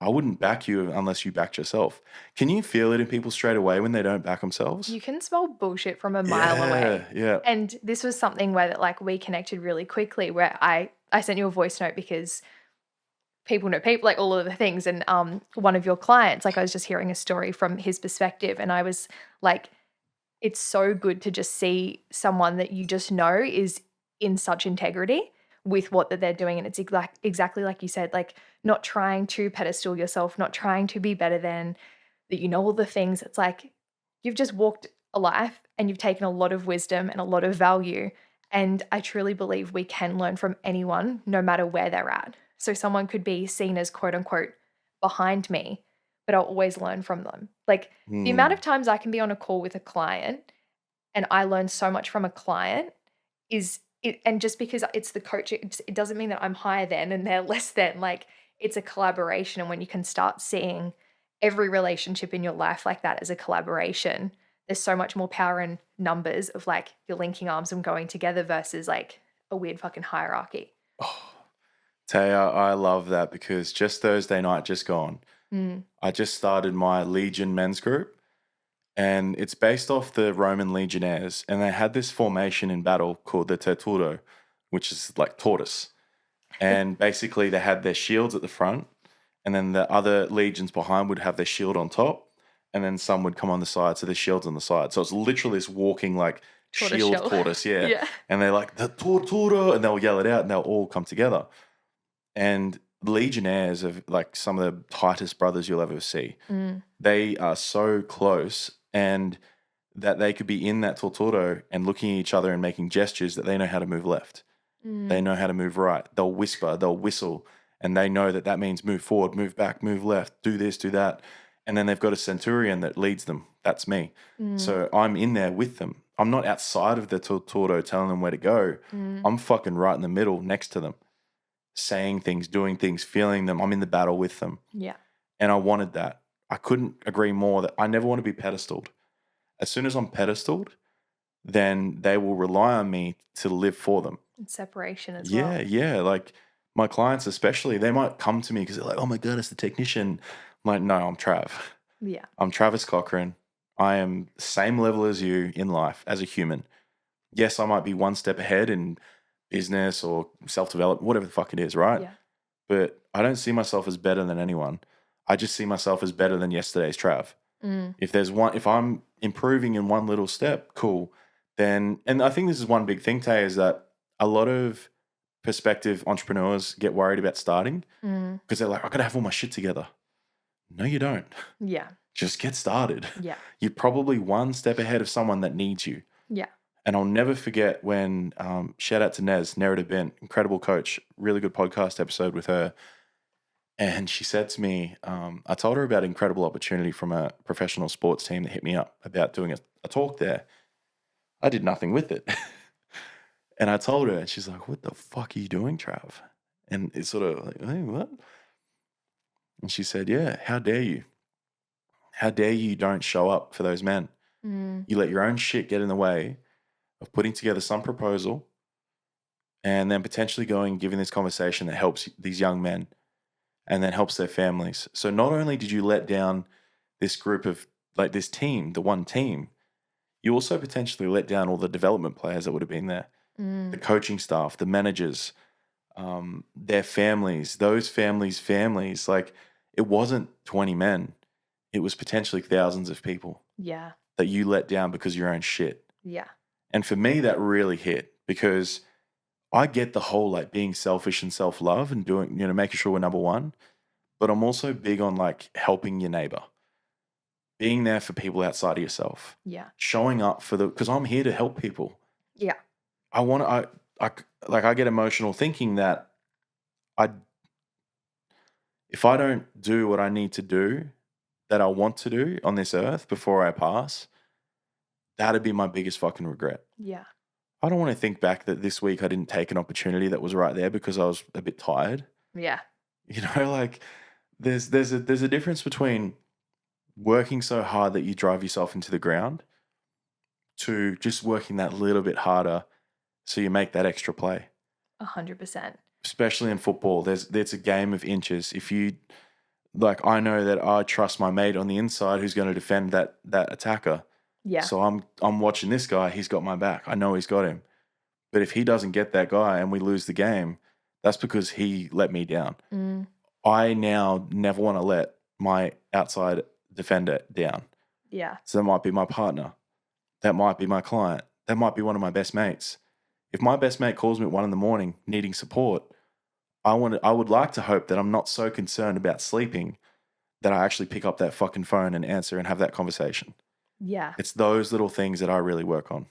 I wouldn't back you unless you backed yourself. Can you feel it in people straight away when they don't back themselves? You can smell bullshit from a mile away. Yeah. And this was something where that like we connected really quickly, where I sent you a voice note because people know people, like all of the things. And one of your clients, like I was just hearing a story from his perspective, and I was like, it's so good to just see someone that you just know is in such integrity with what that they're doing. And it's exactly like you said, like not trying to pedestal yourself, not trying to be better than, that you know all the things. It's like you've just walked a life and you've taken a lot of wisdom and a lot of value. And I truly believe we can learn from anyone, no matter where they're at. So someone could be seen as quote unquote behind me, but I'll always learn from them. Like the amount of times I can be on a call with a client and I learn so much from a client is it, and just because it's the coach, it doesn't mean that I'm higher than and they're less than. Like it's a collaboration. And when you can start seeing every relationship in your life like that as a collaboration, there's so much more power in numbers of like you're linking arms and going together versus like a weird fucking hierarchy. Oh, Taya, I love that because just Thursday night, just gone, I just started my Legion men's group, and it's based off the Roman legionnaires, and they had this formation in battle called the Terturo, which is like tortoise. And basically they had their shields at the front, and then the other legions behind would have their shield on top, and then some would come on the side, so the shield's on the side. So it's literally this walking like Tortoise shield shell. tortoise, yeah. Yeah. And they're like, the Tortura, and they'll yell it out, and they'll all come together. And legionnaires are like some of the tightest brothers you'll ever see. They are so close, and that they could be in that torturo and looking at each other and making gestures that they know how to move left. They know how to move right. They'll whisper, they'll whistle, and they know that that means move forward, move back, move left, do this, do that. And then they've got a centurion that leads them. That's me. So I'm in there with them. I'm not outside of the torturo telling them where to go. I'm fucking right in the middle next to them, saying things, doing things, feeling them. I'm in the battle with them. Yeah. And I wanted that. I couldn't agree more that I never want to be pedestaled. As soon as I'm pedestaled, then they will rely on me to live for them. And separation as well. Yeah. Like my clients especially, they might come to me because they're like, oh my God, it's the technician. I'm like, no, I'm Trav. Yeah. I'm Travis Cochran. I am the same level as you in life as a human. Yes, I might be one step ahead in business or self-development, whatever the fuck it is, right? Yeah. But I don't see myself as better than anyone. I just see myself as better than yesterday's Trav. If I'm improving in one little step, cool. Then, and I think this is one big thing, Tay, is that a lot of prospective entrepreneurs get worried about starting because they're like, I got to have all my shit together. No, you don't. Yeah. Just get started. Yeah. You're probably one step ahead of someone that needs you. Yeah. And I'll never forget when, shout out to Nez, Narrative Bent, incredible coach, really good podcast episode with her. And she said to me, I told her about an incredible opportunity from a professional sports team that hit me up about doing a talk there. I did nothing with it. And I told her, and she's like, what the fuck are you doing, Trav? And it's sort of like, hey, what? And she said, yeah, how dare you? How dare you don't show up for those men? You let your own shit get in the way of putting together some proposal and then potentially going and giving this conversation that helps these young men and then helps their families. So not only did you let down this group of, like this team, the one team, you also potentially let down all the development players that would have been there, the coaching staff, the managers, their families, those families. Like it wasn't 20 men. It was potentially thousands of people. Yeah. That you let down because of your own shit. Yeah. And for me, that really hit because I get the whole like being selfish and self-love and doing, making sure we're number one. But I'm also big on like helping your neighbor, being there for people outside of yourself. Yeah. Showing up because I'm here to help people. Yeah. I get emotional thinking that if I don't do what I need to do that I want to do on this earth before I pass, that'd be my biggest fucking regret. Yeah. I don't want to think back that this week I didn't take an opportunity that was right there because I was a bit tired. Yeah. You know, like there's a difference between working so hard that you drive yourself into the ground to just working that little bit harder so you make that extra play. 100%. Especially in football, there's a game of inches. If you like, I know that I trust my mate on the inside who's going to defend that attacker. Yeah. So I'm watching this guy. He's got my back. I know he's got him. But if he doesn't get that guy and we lose the game, that's because he let me down. I now never want to let my outside defender down. Yeah. So that might be my partner. That might be my client. That might be one of my best mates. If my best mate calls me at 1 a.m. needing support, I would like to hope that I'm not so concerned about sleeping that I actually pick up that fucking phone and answer and have that conversation. Yeah. It's those little things that I really work on.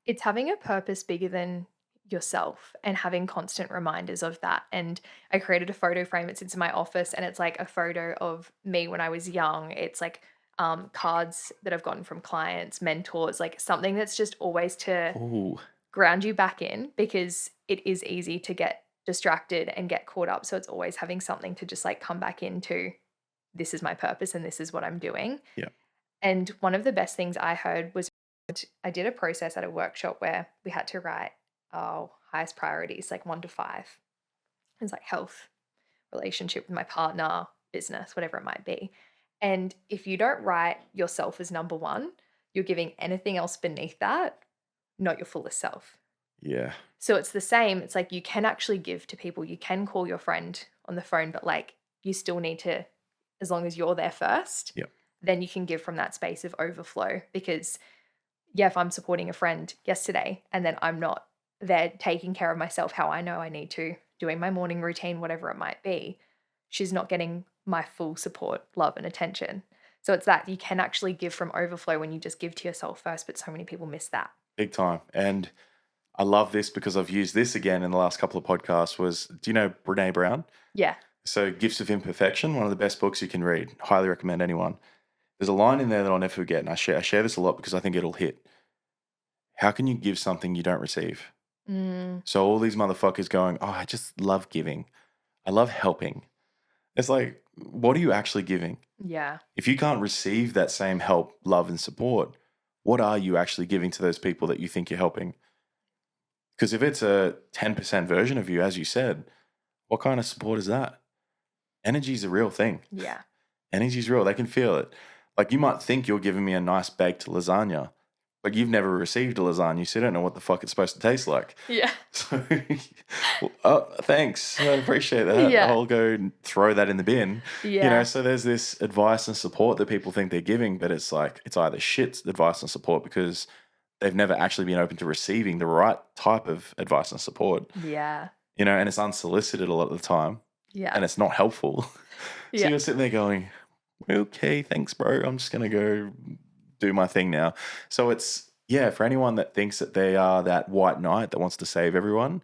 It's having a purpose bigger than yourself and having constant reminders of that. And I created a photo frame. It sits in my office and it's like a photo of me when I was young. It's like cards that I've gotten from clients, mentors, like something that's just always to Ooh. ground you back in, because it is easy to get distracted and get caught up. So it's always having something to just like come back into, this is my purpose and this is what I'm doing. Yeah. And one of the best things I heard was, I did a process at a workshop where we had to write our highest priorities, like 1 to 5. It's like health, relationship with my partner, business, whatever it might be. And if you don't write yourself as number 1, you're giving anything else beneath that not your fullest self. Yeah. So it's the same. It's like you can actually give to people. You can call your friend on the phone, but like you still need to, as long as you're there first, then you can give from that space of overflow. Because yeah, if I'm supporting a friend yesterday and then I'm not there taking care of myself how I know I need to, doing my morning routine, whatever it might be, she's not getting my full support, love, and attention. So it's that you can actually give from overflow when you just give to yourself first, but so many people miss that. Big time. And I love this because I've used this again in the last couple of podcasts. Do you know Brene Brown? Yeah. So Gifts of Imperfection, one of the best books you can read. Highly recommend anyone. There's a line in there that I'll never forget, and I share this a lot because I think it'll hit. How can you give something you don't receive? So all these motherfuckers going, oh, I just love giving. I love helping. It's like, what are you actually giving? Yeah. If you can't receive that same help, love, and support, what are you actually giving to those people that you think you're helping? Because if it's a 10% version of you, as you said, what kind of support is that? Energy is a real thing. Yeah. Energy is real. They can feel it. Like you might think you're giving me a nice baked lasagna, but you've never received a lasagna, so you don't know what the fuck it's supposed to taste like. Yeah. So, thanks. I appreciate that. Yeah. I'll go and throw that in the bin. Yeah. You know, so there's this advice and support that people think they're giving, but it's like, it's either shit advice and support because they've never actually been open to receiving the right type of advice and support. Yeah. You know, and it's unsolicited a lot of the time. Yeah. And it's not helpful. So you're sitting there going, okay, thanks, bro. I'm just going to go do my thing now. So it's, for anyone that thinks that they are that white knight that wants to save everyone,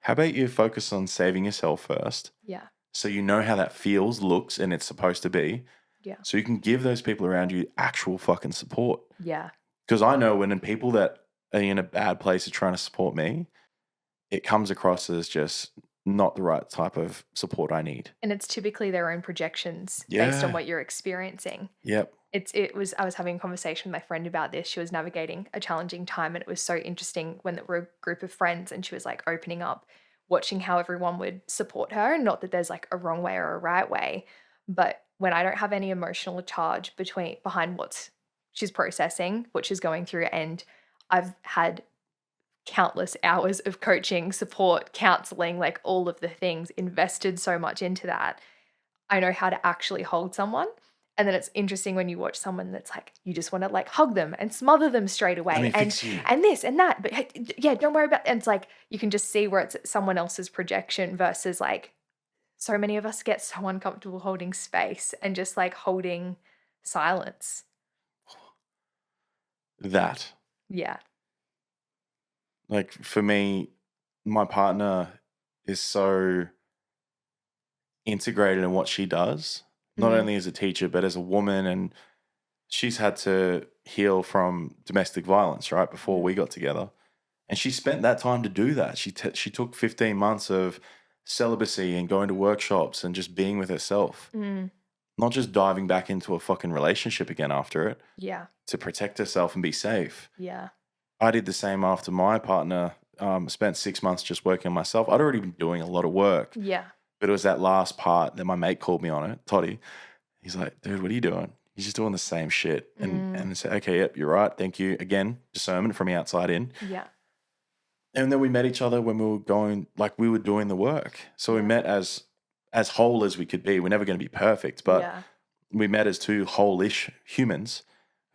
how about you focus on saving yourself first? Yeah. So you know how that feels, looks, and it's supposed to be. Yeah. So you can give those people around you actual fucking support. Yeah. Because I know when people that are in a bad place are trying to support me, it comes across as just not the right type of support I need. And it's typically their own projections based on what you're experiencing. Yep. I was having a conversation with my friend about this. She was navigating a challenging time, and it was so interesting when there were a group of friends and she was like opening up, watching how everyone would support her. And not that there's like a wrong way or a right way, but when I don't have any emotional charge behind what she's processing, what she's going through, and I've had countless hours of coaching, support, counseling, like all of the things, invested so much into that, I know how to actually hold someone. And then it's interesting when you watch someone that's like, you just want to like hug them and smother them straight away and this and that. But hey, yeah, don't worry about it. And it's like, you can just see where it's someone else's projection versus like, so many of us get so uncomfortable holding space and just like holding silence. That. Yeah. Like for me, my partner is so integrated in what she does, not only as a teacher, but as a woman. And she's had to heal from domestic violence, right, before we got together. And she spent that time to do that. She took 15 months of celibacy and going to workshops and just being with herself, not just diving back into a fucking relationship again after it. Yeah. To protect herself and be safe. Yeah. I did the same after my partner spent 6 months just working on myself. I'd already been doing a lot of work. Yeah. But it was that last part that my mate called me on it, Toddy. He's like, dude, what are you doing? He's just doing the same shit. And I said, okay, yep, you're right. Thank you. Again, discernment from the outside in. Yeah. And then we met each other when we were going, like we were doing the work. So we met as whole as we could be. We're never going to be perfect, but we met as two whole-ish humans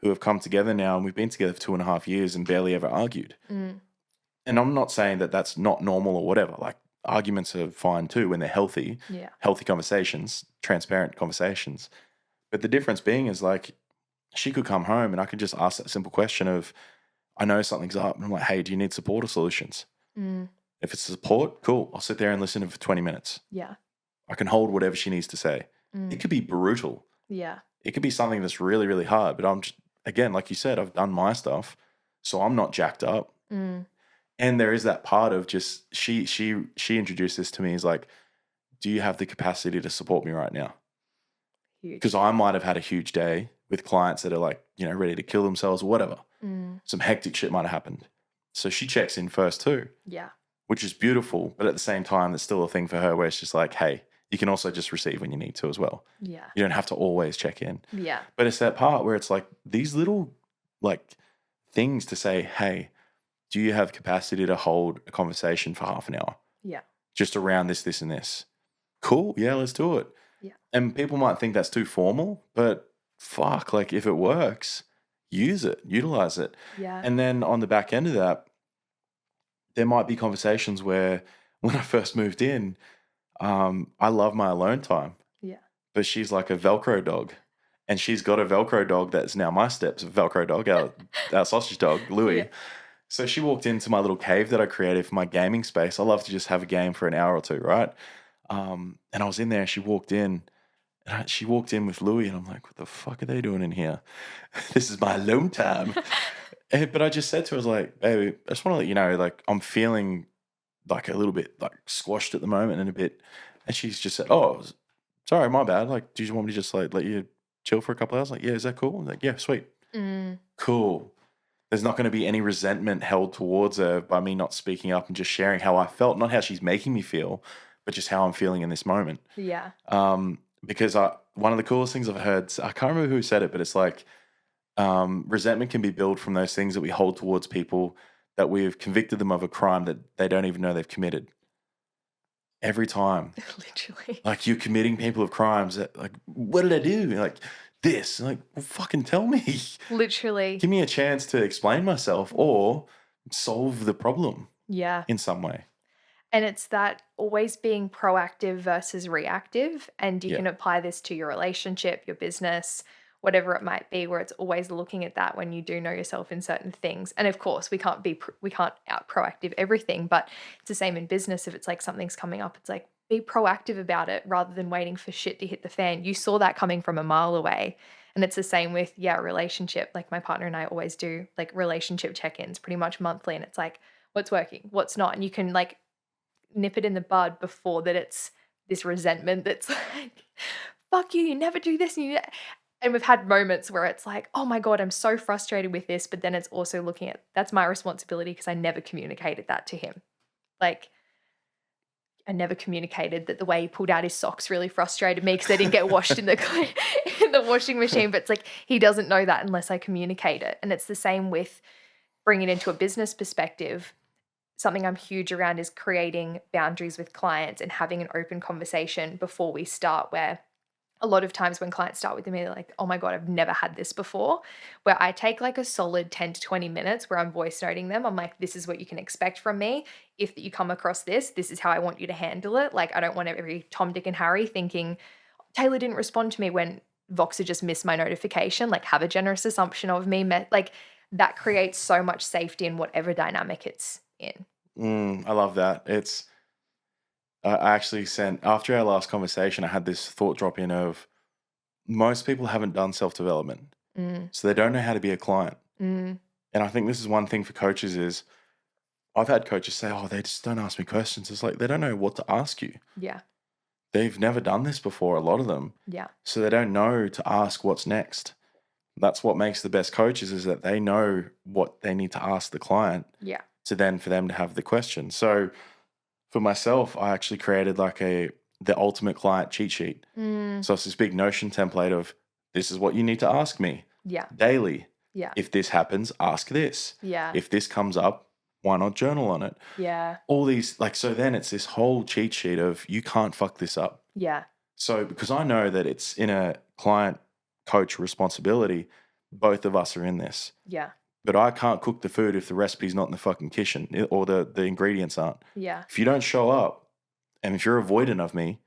who have come together now, and we've been together for 2.5 years and barely ever argued. And I'm not saying that that's not normal or whatever. Like, arguments are fine too when they're healthy, healthy conversations, transparent conversations. But the difference being is like, she could come home and I could just ask that simple question of, I know something's up. And I'm like, hey, do you need support or solutions? If it's support, cool. I'll sit there and listen to her for 20 minutes. Yeah. I can hold whatever she needs to say. It could be brutal. Yeah. It could be something that's really, really hard. But I'm just, again, like you said, I've done my stuff. So I'm not jacked up. And there is that part of just, she introduced this to me as like, do you have the capacity to support me right now? Because I might have had a huge day with clients that are like, you know, ready to kill themselves or whatever. Some hectic shit might have happened. So she checks in first too. Yeah. Which is beautiful. But at the same time, there's still a thing for her where it's just like, hey, you can also just receive when you need to as well. Yeah. You don't have to always check in. Yeah. But it's that part where it's like these little like things to say, hey, do you have capacity to hold a conversation for half an hour? Yeah. Just around this, this, and this. Cool. Yeah, let's do it. Yeah. And people might think that's too formal, but fuck, like if it works, use it, utilize it. Yeah. And then on the back end of that, there might be conversations where when I first moved in, I love my alone time. Yeah. But she's like a Velcro dog. And she's got a Velcro dog that's now my steps, Velcro dog, our sausage dog, Louis. Yeah. So she walked into my little cave that I created for my gaming space. I love to just have a game for an hour or two, right? And I was in there and she walked in. And she walked in with Louis and I'm like, what the fuck are they doing in here? This is my alone time. But I just said to her, I was like, baby, I just want to let you know, like I'm feeling like a little bit like squashed at the moment and a bit. And she's just said, oh, sorry, my bad. Like, do you want me to just like let you chill for a couple hours? Like, yeah, is that cool? I'm like, yeah, sweet. Cool. There's not going to be any resentment held towards her by me not speaking up and just sharing how I felt, not how she's making me feel, but just how I'm feeling in this moment. Yeah. Because one of the coolest things I've heard, I can't remember who said it, but it's like resentment can be built from those things that we hold towards people that we've convicted them of a crime that they don't even know they've committed. Every time. Literally. Like you're committing people of crimes that like, what did I do? Like this. Like, well, fucking tell me. Literally. Give me a chance to explain myself or solve the problem. Yeah. In some way. And it's that always being proactive versus reactive. And you can apply this to your relationship, your business, whatever it might be, where it's always looking at that when you do know yourself in certain things. And of course, we can't out proactive everything, but it's the same in business. If it's like something's coming up, it's like be proactive about it rather than waiting for shit to hit the fan. You saw that coming from a mile away. And it's the same with, a relationship. Like my partner and I always do like relationship check-ins pretty much monthly. And it's like, what's working, what's not. And you can like nip it in the bud before that it's this resentment that's like, fuck you never do this. And we've had moments where it's like, oh my God, I'm so frustrated with this. But then it's also looking at, that's my responsibility because I never communicated that to him. Like, I never communicated that the way he pulled out his socks really frustrated me because they didn't get washed in the washing machine. But it's like, he doesn't know that unless I communicate it. And it's the same with bringing it into a business perspective. Something I'm huge around is creating boundaries with clients and having an open conversation before we start, where a lot of times when clients start with me, they're like, oh my God, I've never had this before, where I take like a solid 10 to 20 minutes where I'm voice noting them. I'm like, this is what you can expect from me. If you come across this is how I want you to handle it. Like, I don't want every Tom, Dick, and Harry thinking Taylor didn't respond to me when Voxer just missed my notification. Like, have a generous assumption of me. Like, that creates so much safety in whatever dynamic it's in. I love that. I actually sent, after our last conversation, I had this thought drop in of most people haven't done self-development. So they don't know how to be a client. And I think this is one thing for coaches is I've had coaches say, oh, they just don't ask me questions. It's like they don't know what to ask you. Yeah. They've never done this before, a lot of them. Yeah. So they don't know to ask what's next. That's what makes the best coaches is that they know what they need to ask the client. Yeah. To then for them to have the question. So for myself, I actually created like the ultimate client cheat sheet. So it's this big Notion template of this is what you need to ask me daily. Yeah. If this happens, ask this. Yeah. If this comes up, why not journal on it? Yeah. All these, like, so then it's this whole cheat sheet of you can't fuck this up. Yeah. So because I know that it's in a client coach responsibility, both of us are in this. Yeah. But I can't cook the food if the recipe's not in the fucking kitchen or the ingredients aren't. Yeah. If you don't show up and if you're avoidant of me,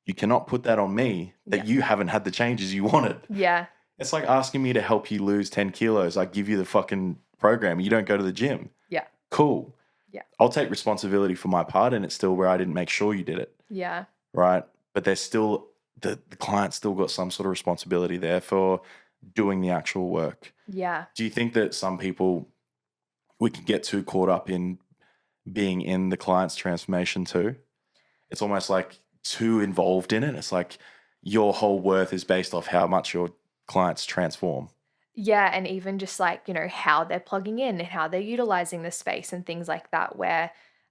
you cannot put that on me that you haven't had the changes you wanted. Yeah. It's like asking me to help you lose 10 kilos. I give you the fucking program. You don't go to the gym. Yeah. Cool. Yeah. I'll take responsibility for my part and it's still where I didn't make sure you did it. Yeah. Right. But there's still, the client still got some sort of responsibility there for doing the actual work. Yeah. Do you think that some people, we can get too caught up in being in the client's transformation too? It's almost like too involved in it. It's like your whole worth is based off how much your clients transform. Yeah. And even just like, you know, how they're plugging in and how they're utilizing the space and things like that,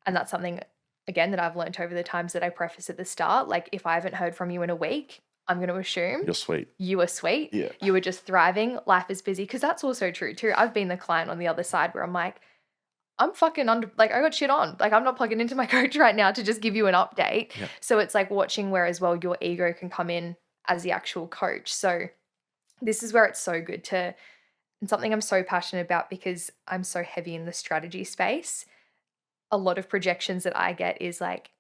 and that's something, again, that I've learned over the times that I preface at the start. Like, if I haven't heard from you in a week, I'm going to assume you're sweet. You are sweet. Yeah. You were just thriving. Life is busy. Because that's also true too. I've been the client on the other side where I'm like, I'm fucking I got shit on. Like, I'm not plugging into my coach right now to just give you an update. Yep. So it's like watching where as well your ego can come in as the actual coach. So this is where it's so good to, and something I'm so passionate about because I'm so heavy in the strategy space. A lot of projections that I get is like,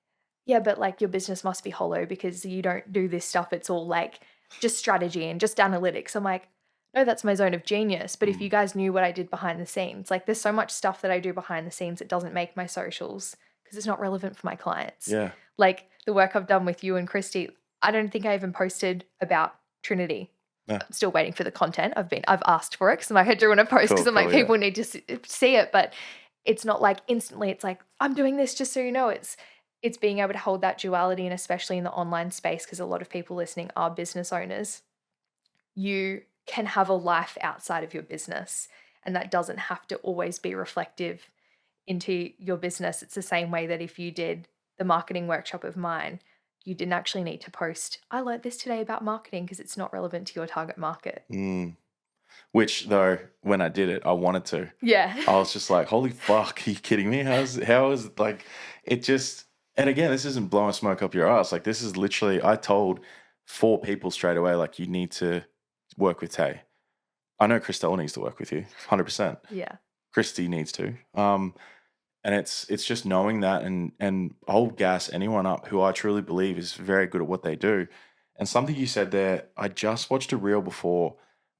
yeah, but like your business must be hollow because you don't do this stuff. It's all like just strategy and just analytics. I'm like, no, that's my zone of genius. But if you guys knew what I did behind the scenes, like there's so much stuff that I do behind the scenes that doesn't make my socials because it's not relevant for my clients. Yeah. Like the work I've done with you and Christy, I don't think I even posted about Trinity. Yeah. I'm still waiting for the content. I've asked for it because I'm like, I do want to post because I'm like, people need to see it. But it's not like instantly, it's like, I'm doing this just so you know. It's being able to hold that duality, and especially in the online space, because a lot of people listening are business owners. You can have a life outside of your business, and that doesn't have to always be reflective into your business. It's the same way that if you did the marketing workshop of mine, you didn't actually need to post, I learned this today about marketing, because it's not relevant to your target market. Which, though, when I did it, I wanted to. Yeah. I was just like, holy fuck, are you kidding me? How is like, it just, and again, this isn't blowing smoke up your ass. Like, this is literally, I told 4 people straight away, like, you need to work with Tay. I know Christelle needs to work with you, 100%. Yeah. Christy needs to. And it's just knowing that and I'll gas anyone up who I truly believe is very good at what they do. And something you said there, I just watched a reel before.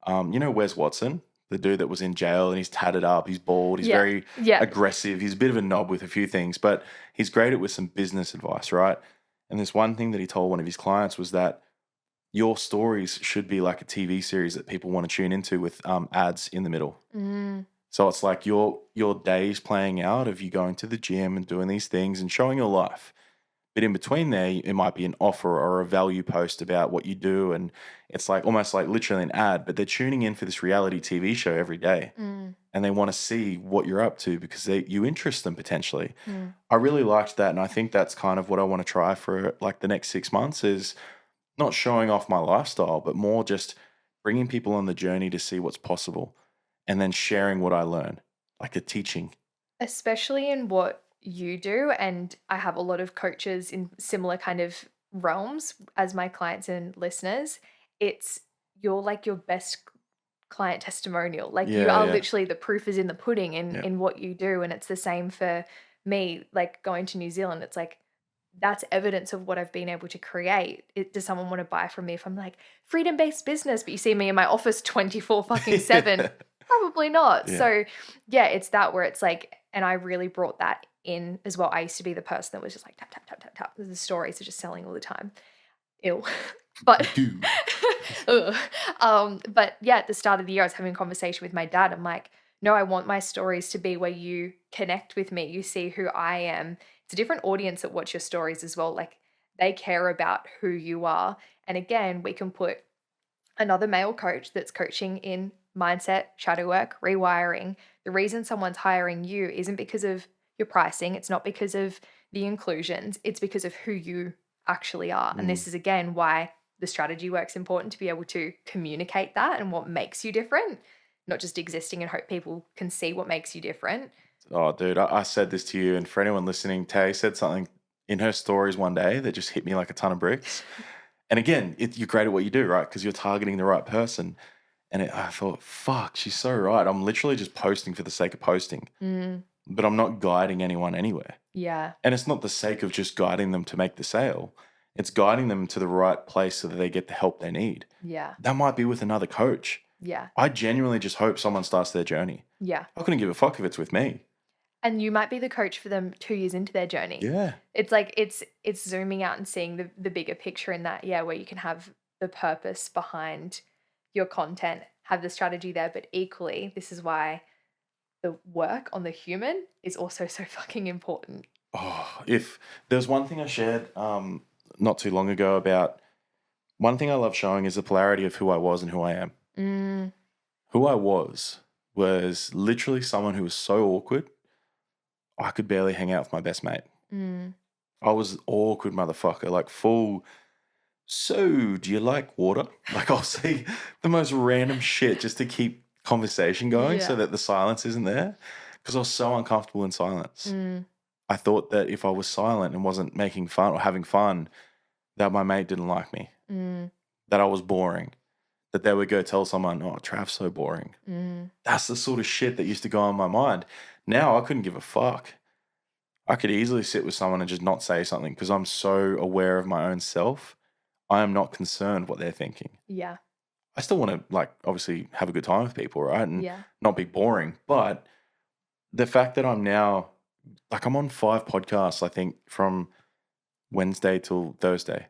You know Wes Watson, the dude that was in jail and he's tatted up, he's bald, he's very aggressive, he's a bit of a knob with a few things, but he's great at with some business advice, right? And this one thing that he told one of his clients was that your stories should be like a TV series that people want to tune into with ads in the middle. So it's like your days playing out of you going to the gym and doing these things and showing your life. But in between there, it might be an offer or a value post about what you do. And it's like almost like literally an ad, but they're tuning in for this reality TV show every day. And they want to see what you're up to because you interest them potentially. I really liked that. And I think that's kind of what I want to try for like the next 6 months is not showing off my lifestyle, but more just bringing people on the journey to see what's possible and then sharing what I learn, like a teaching. Especially in what you do, and I have a lot of coaches in similar kind of realms as my clients and listeners. You're like your best client testimonial. Like you are literally, the proof is in the pudding in what you do. And it's the same for me, like going to New Zealand. It's like, that's evidence of what I've been able to create. Does someone want to buy from me if I'm like freedom-based business, but you see me in my office 24/7? Probably not. So yeah, it's that where it's like, and I really brought that in as well. I used to be the person that was just like tap, tap, tap, tap, tap. The stories are just selling all the time. Ew. But, but yeah, at the start of the year, I was having a conversation with my dad. I'm like, no, I want my stories to be where you connect with me. You see who I am. It's a different audience that watch your stories as well. Like they care about who you are. And again, we can put another male coach that's coaching in mindset, shadow work, rewiring. The reason someone's hiring you isn't because of your pricing. It's not because of the inclusions. It's because of who you actually are. And this is again why the strategy work's important, to be able to communicate that and what makes you different, not just existing and hope people can see what makes you different. Oh, dude, I said this to you, and for anyone listening, Tay said something in her stories one day that just hit me like a ton of bricks. And again, you're great at what you do, right? Because you're targeting the right person. And I thought, fuck, she's so right. I'm literally just posting for the sake of posting, but I'm not guiding anyone anywhere. Yeah. And it's not the sake of just guiding them to make the sale. It's guiding them to the right place so that they get the help they need. Yeah. That might be with another coach. Yeah. I genuinely just hope someone starts their journey. Yeah. I couldn't give a fuck if it's with me. And you might be the coach for them 2 years into their journey. Yeah. It's like it's zooming out and seeing the bigger picture in that, yeah, where you can have the purpose behind your content, have the strategy there, but equally, this is why the work on the human is also so fucking important. Oh, if there's one thing I shared not too long ago about, one thing I love showing is the polarity of who I was and who I am. Who I was literally someone who was so awkward, I could barely hang out with my best mate. I was awkward motherfucker, like full, so do you like water? Like I'll say the most random shit just to keep conversation going so that the silence isn't there, because I was so uncomfortable in silence. I thought that if I was silent and wasn't making fun or having fun, that my mate didn't like me, that I was boring, that they would go tell someone, oh, Trav's so boring. That's the sort of shit that used to go on my mind. Now I couldn't give a fuck. I could easily sit with someone and just not say something because I'm so aware of my own self. I am not concerned what they're thinking. Yeah. I still want to, like, obviously have a good time with people, right? And Yeah. not be boring. But the fact that I'm now, like, I'm on 5 podcasts, I think, from Wednesday till Thursday.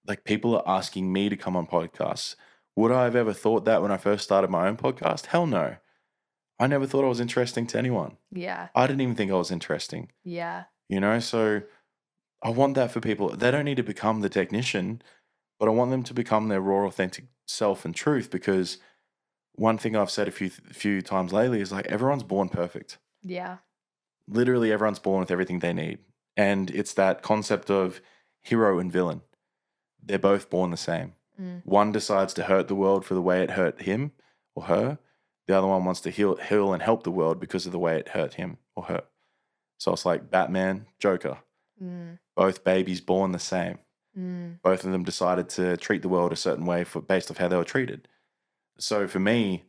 Like, people are asking me to come on podcasts. Would I have ever thought that when I first started my own podcast? Hell no. I never thought I was interesting to anyone. Yeah. I didn't even think I was interesting. Yeah. You know, so I want that for people. They don't need to become the technician, but I want them to become their raw, authentic self and truth, because one thing I've said a few times lately is like, everyone's born perfect. Yeah. Literally everyone's born with everything they need. And it's that concept of hero and villain. They're both born the same. One decides to hurt the world for the way it hurt him or her. The other one wants to heal and help the world because of the way it hurt him or her. So it's like Batman, Joker. Both babies born the same. Both of them decided to treat the world a certain way based off how they were treated. So for me,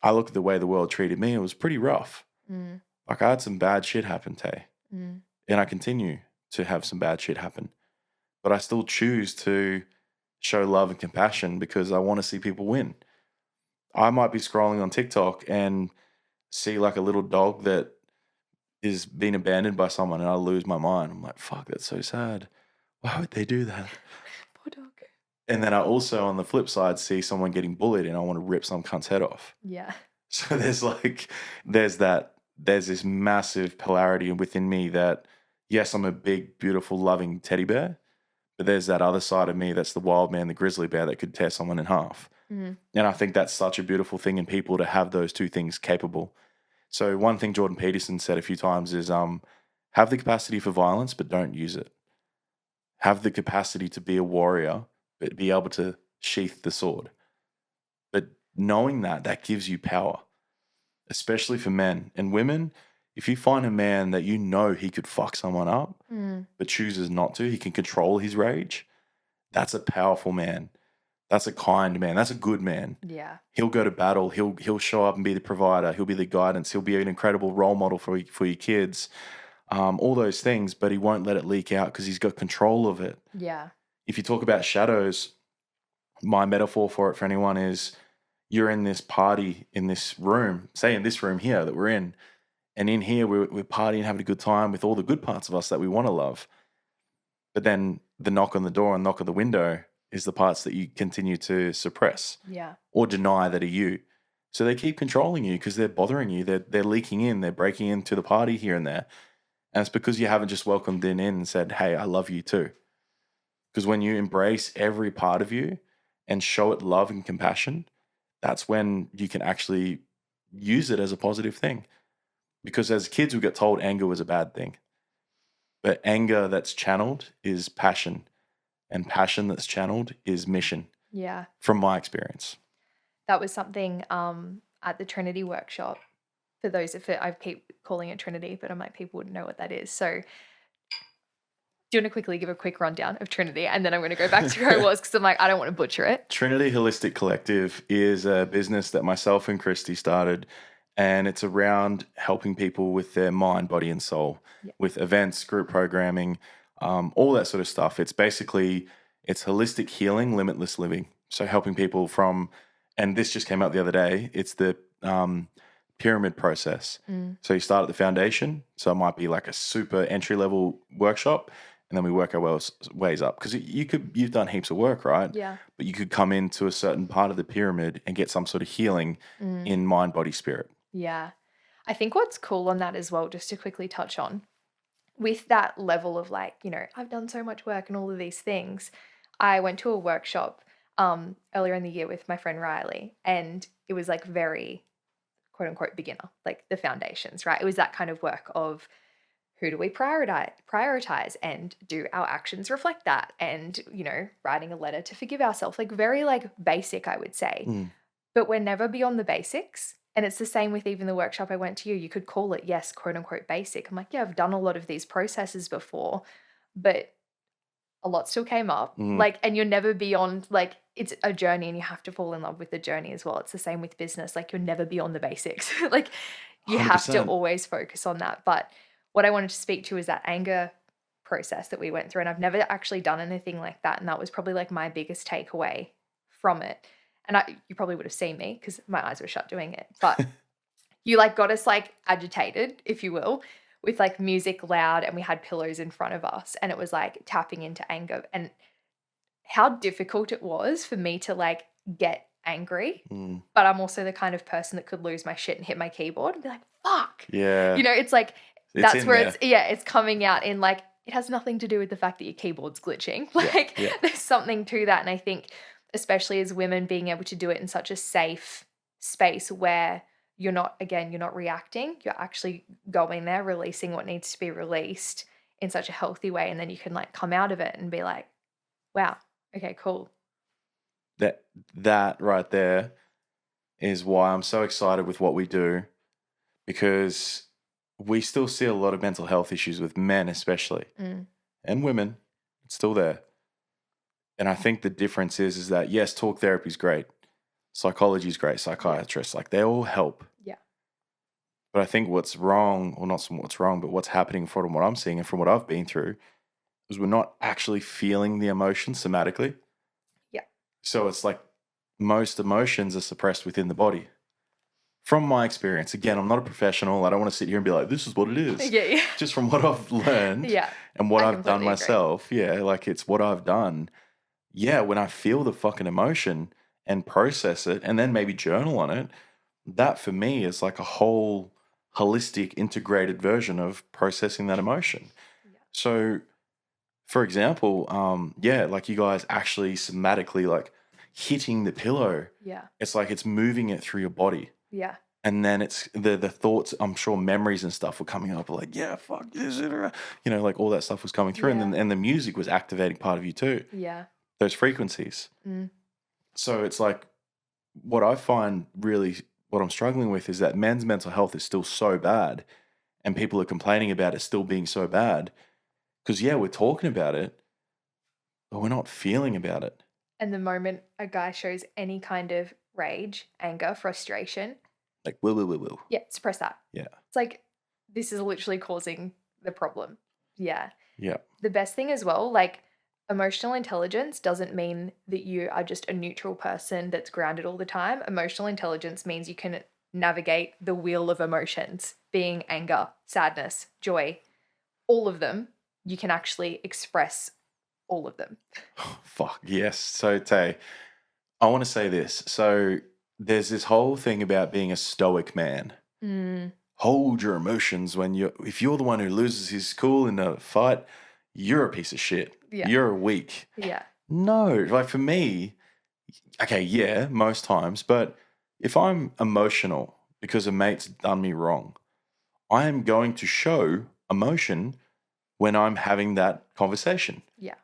I look at the way the world treated me, it was pretty rough. Like I had some bad shit happen, Tay. And I continue to have some bad shit happen. But I still choose to show love and compassion because I want to see people win. I might be scrolling on TikTok and see like a little dog that is being abandoned by someone and I lose my mind. I'm like, fuck, that's so sad. Why would they do that? Poor dog. And then I also, on the flip side, see someone getting bullied and I want to rip some cunt's head off. Yeah. So there's this massive polarity within me that, yes, I'm a big, beautiful, loving teddy bear, but there's that other side of me that's the wild man, the grizzly bear that could tear someone in half. And I think that's such a beautiful thing in people to have those two things capable. So one thing Jordan Peterson said a few times is have the capacity for violence, but don't use it. Have the capacity to be a warrior, but be able to sheath the sword. But knowing that gives you power, especially for men. And women, if you find a man that you know he could fuck someone up, but chooses not to, he can control his rage, that's a powerful man. That's a kind man. That's a good man. Yeah. He'll go to battle. He'll show up and be the provider. He'll be the guidance. He'll be an incredible role model for your kids. All those things, but he won't let it leak out because he's got control of it. Yeah. If you talk about shadows, my metaphor for it for anyone is you're in this party in this room, say in this room here that we're in, And in here, we're partying, having a good time with all the good parts of us that we want to love. But then the knock on the door and knock on the window is the parts that you continue to suppress or deny that are you. So they keep controlling you because they're bothering you. They're leaking in. They're breaking into the party here and there. And it's because you haven't just welcomed in and said, hey, I love you too. Because when you embrace every part of you and show it love and compassion, that's when you can actually use it as a positive thing. Because as kids, we got told anger was a bad thing. But anger that's channeled is passion. And passion that's channeled is mission. Yeah. From my experience. That was something at the Trinity workshop. For those, I keep calling it Trinity, but I'm like, people wouldn't know what that is. So do you want to quickly give a quick rundown of Trinity? And then I'm going to go back to where I was because I'm like, I don't want to butcher it. Trinity Holistic Collective is a business that myself and Christy started. And it's around helping people with their mind, body, and soul, with events, group programming, all that sort of stuff. It's basically, it's holistic healing, limitless living. So helping people from, and this just came out the other day, it's the pyramid process. So you start at the foundation. So it might be like a super entry-level workshop, and then we work our ways up. Because you've done heaps of work, right? Yeah. But you could come into a certain part of the pyramid and get some sort of healing in mind, body, spirit. Yeah. I think what's cool on that as well, just to quickly touch on, with that level of like, I've done so much work and all of these things, I went to a workshop earlier in the year with my friend Riley, and it was like very quote unquote beginner, like the foundations, right? It was that kind of work of who do we prioritize and do our actions reflect that? And, writing a letter to forgive ourselves, like very like basic, I would say, but we're never beyond the basics. And it's the same with even the workshop I went to. You could call it, yes, quote unquote basic. I'm like, yeah, I've done a lot of these processes before, but a lot still came up. Like, and you're never beyond, like, it's a journey and you have to fall in love with the journey as well. It's the same with business. Like, you're never beyond the basics. Like, you 100%. Have to always focus on that. But what I wanted to speak to is that anger process that we went through. And I've never actually done anything like that. And that was probably like my biggest takeaway from it. And you probably would have seen me because my eyes were shut doing it. But you like got us like agitated, if you will, with like music loud, and we had pillows in front of us, and it was like tapping into anger, and how difficult it was for me to like get angry. But I'm also the kind of person that could lose my shit and hit my keyboard and be like, fuck. Yeah. It's like, that's where it's coming out in like, it has nothing to do with the fact that your keyboard's glitching. Like there's something to that. And I think especially as women, being able to do it in such a safe space where you're not reacting, you're actually going there, releasing what needs to be released in such a healthy way. And then you can like come out of it and be like, wow, okay, cool. That right there is why I'm so excited with what we do, because we still see a lot of mental health issues with men especially, and women. It's still there. And I think the difference is that, yes, talk therapy is great. Psychology is great. Psychiatrists, like they all help. Yeah. But I think what's wrong, or not what's wrong, but what's happening from what I'm seeing and from what I've been through, is we're not actually feeling the emotion somatically. Yeah. So it's like most emotions are suppressed within the body. From my experience, again, I'm not a professional. I don't want to sit here and be like, this is what it is. Yeah. Just from what I've learned and what I've done myself. Agree. Yeah, like it's what I've done. Yeah, when I feel the fucking emotion and process it and then maybe journal on it, that for me is like a whole holistic, integrated version of processing that emotion. Yeah. So, for example, like you guys actually somatically like hitting the pillow. Yeah. It's like it's moving it through your body. Yeah. And then it's the thoughts, I'm sure memories and stuff were coming up like, yeah, fuck this, like all that stuff was coming through. Yeah. And the music was activating part of you too. Yeah. Those frequencies. So it's like what I find really what I'm struggling with is that men's mental health is still so bad, and people are complaining about it still being so bad because, we're talking about it, but we're not feeling about it. And the moment a guy shows any kind of rage, anger, frustration, like, woo. Yeah, suppress that. Yeah. It's like, this is literally causing the problem. Yeah. Yeah. The best thing as well, like, emotional intelligence doesn't mean that you are just a neutral person that's grounded all the time. Emotional intelligence means you can navigate the wheel of emotions, being anger, sadness, joy, all of them, you can actually express all of them. Fuck, yes. So, Tay, I want to say this. So, there's this whole thing about being a stoic man. Hold your emotions if you're the one who loses his cool in a fight, you're a piece of shit. Yeah. You're weak. Yeah. No, like for me, okay, yeah, most times, but if I'm emotional because a mate's done me wrong, I am going to show emotion when I'm having that conversation. Yeah.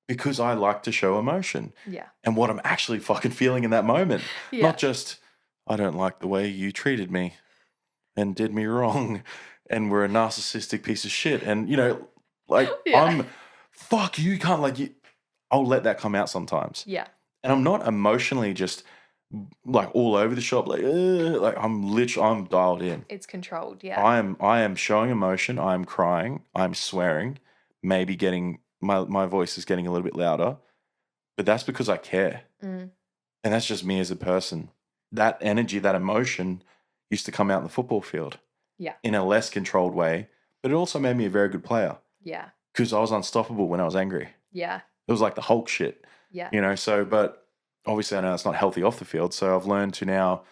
Because I like to show emotion. Yeah. And what I'm actually fucking feeling in that moment. Yeah. Not just, I don't like the way you treated me and did me wrong and were a narcissistic piece of shit. And, you know, like fuck, you can't I'll let that come out sometimes. Yeah. And I'm not emotionally just like all over the shop, I'm dialed in. It's controlled, yeah. I am showing emotion, I'm crying, I'm swearing, maybe getting my voice is getting a little bit louder, but that's because I care. And that's just me as a person. That energy, that emotion used to come out in the football field. Yeah. In a less controlled way, but it also made me a very good player. Yeah. Because I was unstoppable when I was angry. Yeah. It was like the Hulk shit. Yeah. You know, so, but obviously I know it's not healthy off the field. So I've learned to now,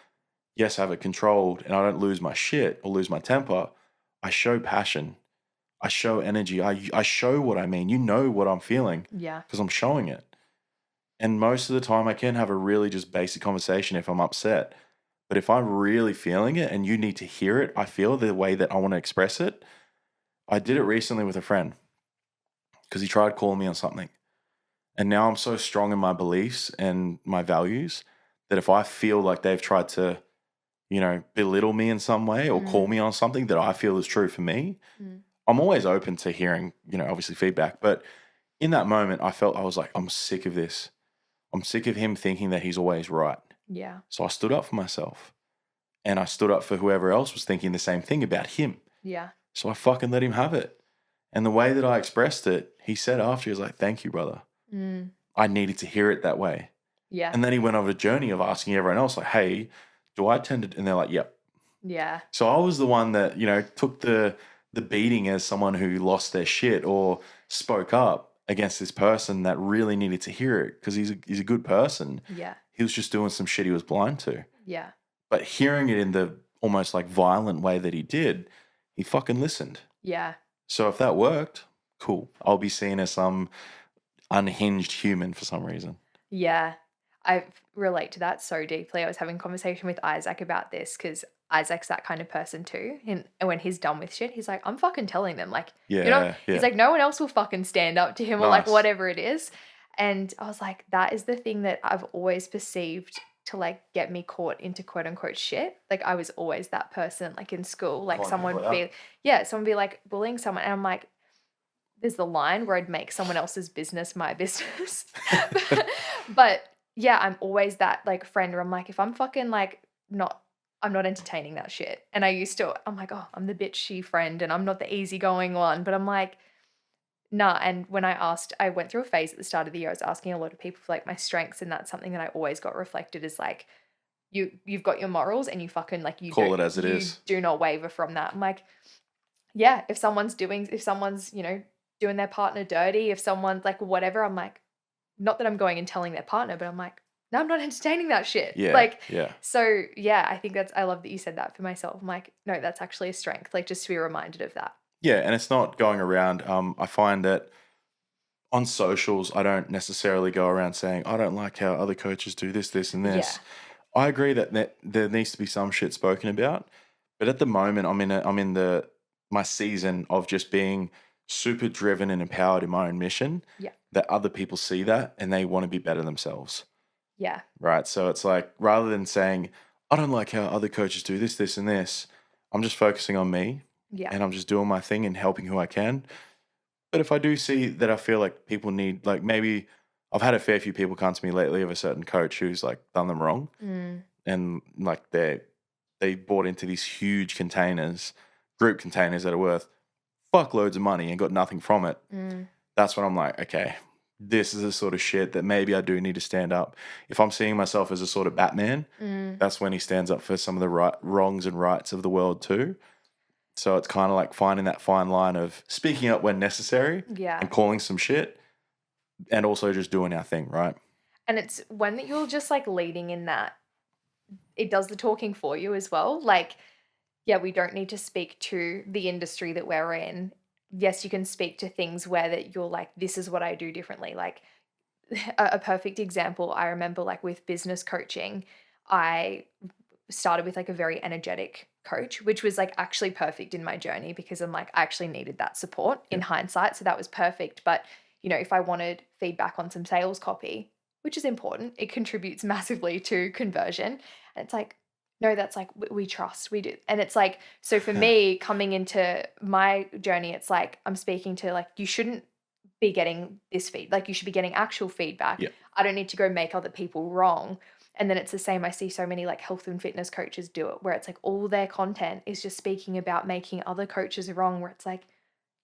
yes, have it controlled and I don't lose my shit or lose my temper. I show passion. I show energy. I show what I mean. You know what I'm feeling. Yeah. Because I'm showing it. And most of the time I can have a really just basic conversation if I'm upset. But if I'm really feeling it and you need to hear it, I feel the way that I want to express it. I did it recently with a friend because he tried calling me on something. And now I'm so strong in my beliefs and my values that if I feel like they've tried to, you know, belittle me in some way or call me on something that I feel is true for me, I'm always open to hearing, you know, obviously feedback. But in that moment, I was like, I'm sick of this. I'm sick of him thinking that he's always right. Yeah. So I stood up for myself and I stood up for whoever else was thinking the same thing about him. Yeah. So I fucking let him have it. And the way that I expressed it, he said after, he was like, thank you, brother. I needed to hear it that way. Yeah. And then he went on a journey of asking everyone else, like, hey, do I tend to, and they're like, yep. Yeah. So I was the one that, you know, took the beating as someone who lost their shit or spoke up against this person that really needed to hear it because he's a good person. Yeah. He was just doing some shit he was blind to. Yeah. But hearing it in the almost like violent way that he did, he fucking listened. Yeah. So if that worked, cool. I'll be seen as some unhinged human for some reason. Yeah. I relate to that so deeply. I was having a conversation with Isaac about this because Isaac's that kind of person too. And when he's done with shit, he's like, I'm fucking telling them. Like, Yeah, you know, yeah. he's like, no one else will fucking stand up to him or like Nice. whatever it is. And I was like, that is the thing that I've always perceived to like get me caught into quote unquote shit. Like I was always that person like in school, like someone would be like bullying someone. And I'm like, there's the line where I'd make someone else's business my business. But yeah, I'm always that like friend where I'm like, if I'm fucking like I'm not entertaining that shit. And I'm like, oh, I'm the bitchy friend and I'm not the easygoing one. But I'm like, nah. And when I went through a phase at the start of the year, I was asking a lot of people for like my strengths. And that's something that I always got reflected as like, you've got your morals and you fucking like, you call it as it is. Do not waver from that. I'm like, yeah, if someone's, you know, doing their partner dirty, if someone's like whatever, I'm like, not that I'm going and telling their partner, but I'm like, no, I'm not entertaining that shit. Yeah. Like, yeah. So yeah, I think I love that you said that for myself. I'm like, no, that's actually a strength. Like just to be reminded of that. Yeah. And it's not going around. I find that on socials, I don't necessarily go around saying, I don't like how other coaches do this, this, and this. Yeah. I agree that there needs to be some shit spoken about. But at the moment, I'm in my season of just being super driven and empowered in my own mission. Yeah. That other people see that and they want to be better themselves. Yeah. Right. So it's like, rather than saying, I don't like how other coaches do this, this, and this, I'm just focusing on me. Yeah. And I'm just doing my thing and helping who I can. But if I do see that I feel like people need, like maybe I've had a fair few people come to me lately of a certain coach who's like done them wrong. And like they bought into these huge containers, group containers that are worth fuckloads of money and got nothing from it. That's when I'm like, okay, this is the sort of shit that maybe I do need to stand up. If I'm seeing myself as a sort of Batman, that's when he stands up for some of the wrongs and rights of the world too. So it's kind of like finding that fine line of speaking up when necessary and calling some shit, and also just doing our thing, right? And it's when that you're just like leading in that, it does the talking for you as well. Like, yeah, we don't need to speak to the industry that we're in. Yes, you can speak to things where that you're like, this is what I do differently. Like a perfect example, I remember like with business coaching, I started with like a very energetic coach, which was like actually perfect in my journey because I'm like, I actually needed that support in hindsight. So that was perfect. But, you know, if I wanted feedback on some sales copy, which is important, it contributes massively to conversion. And it's like, no, that's like, we trust, we do. And it's like, so for me coming into my journey, it's like, I'm speaking to like, you shouldn't be getting this feed. Like you should be getting actual feedback. Yeah. I don't need to go make other people wrong. And then it's the same. I see so many like health and fitness coaches do it where it's like all their content is just speaking about making other coaches wrong, where it's like,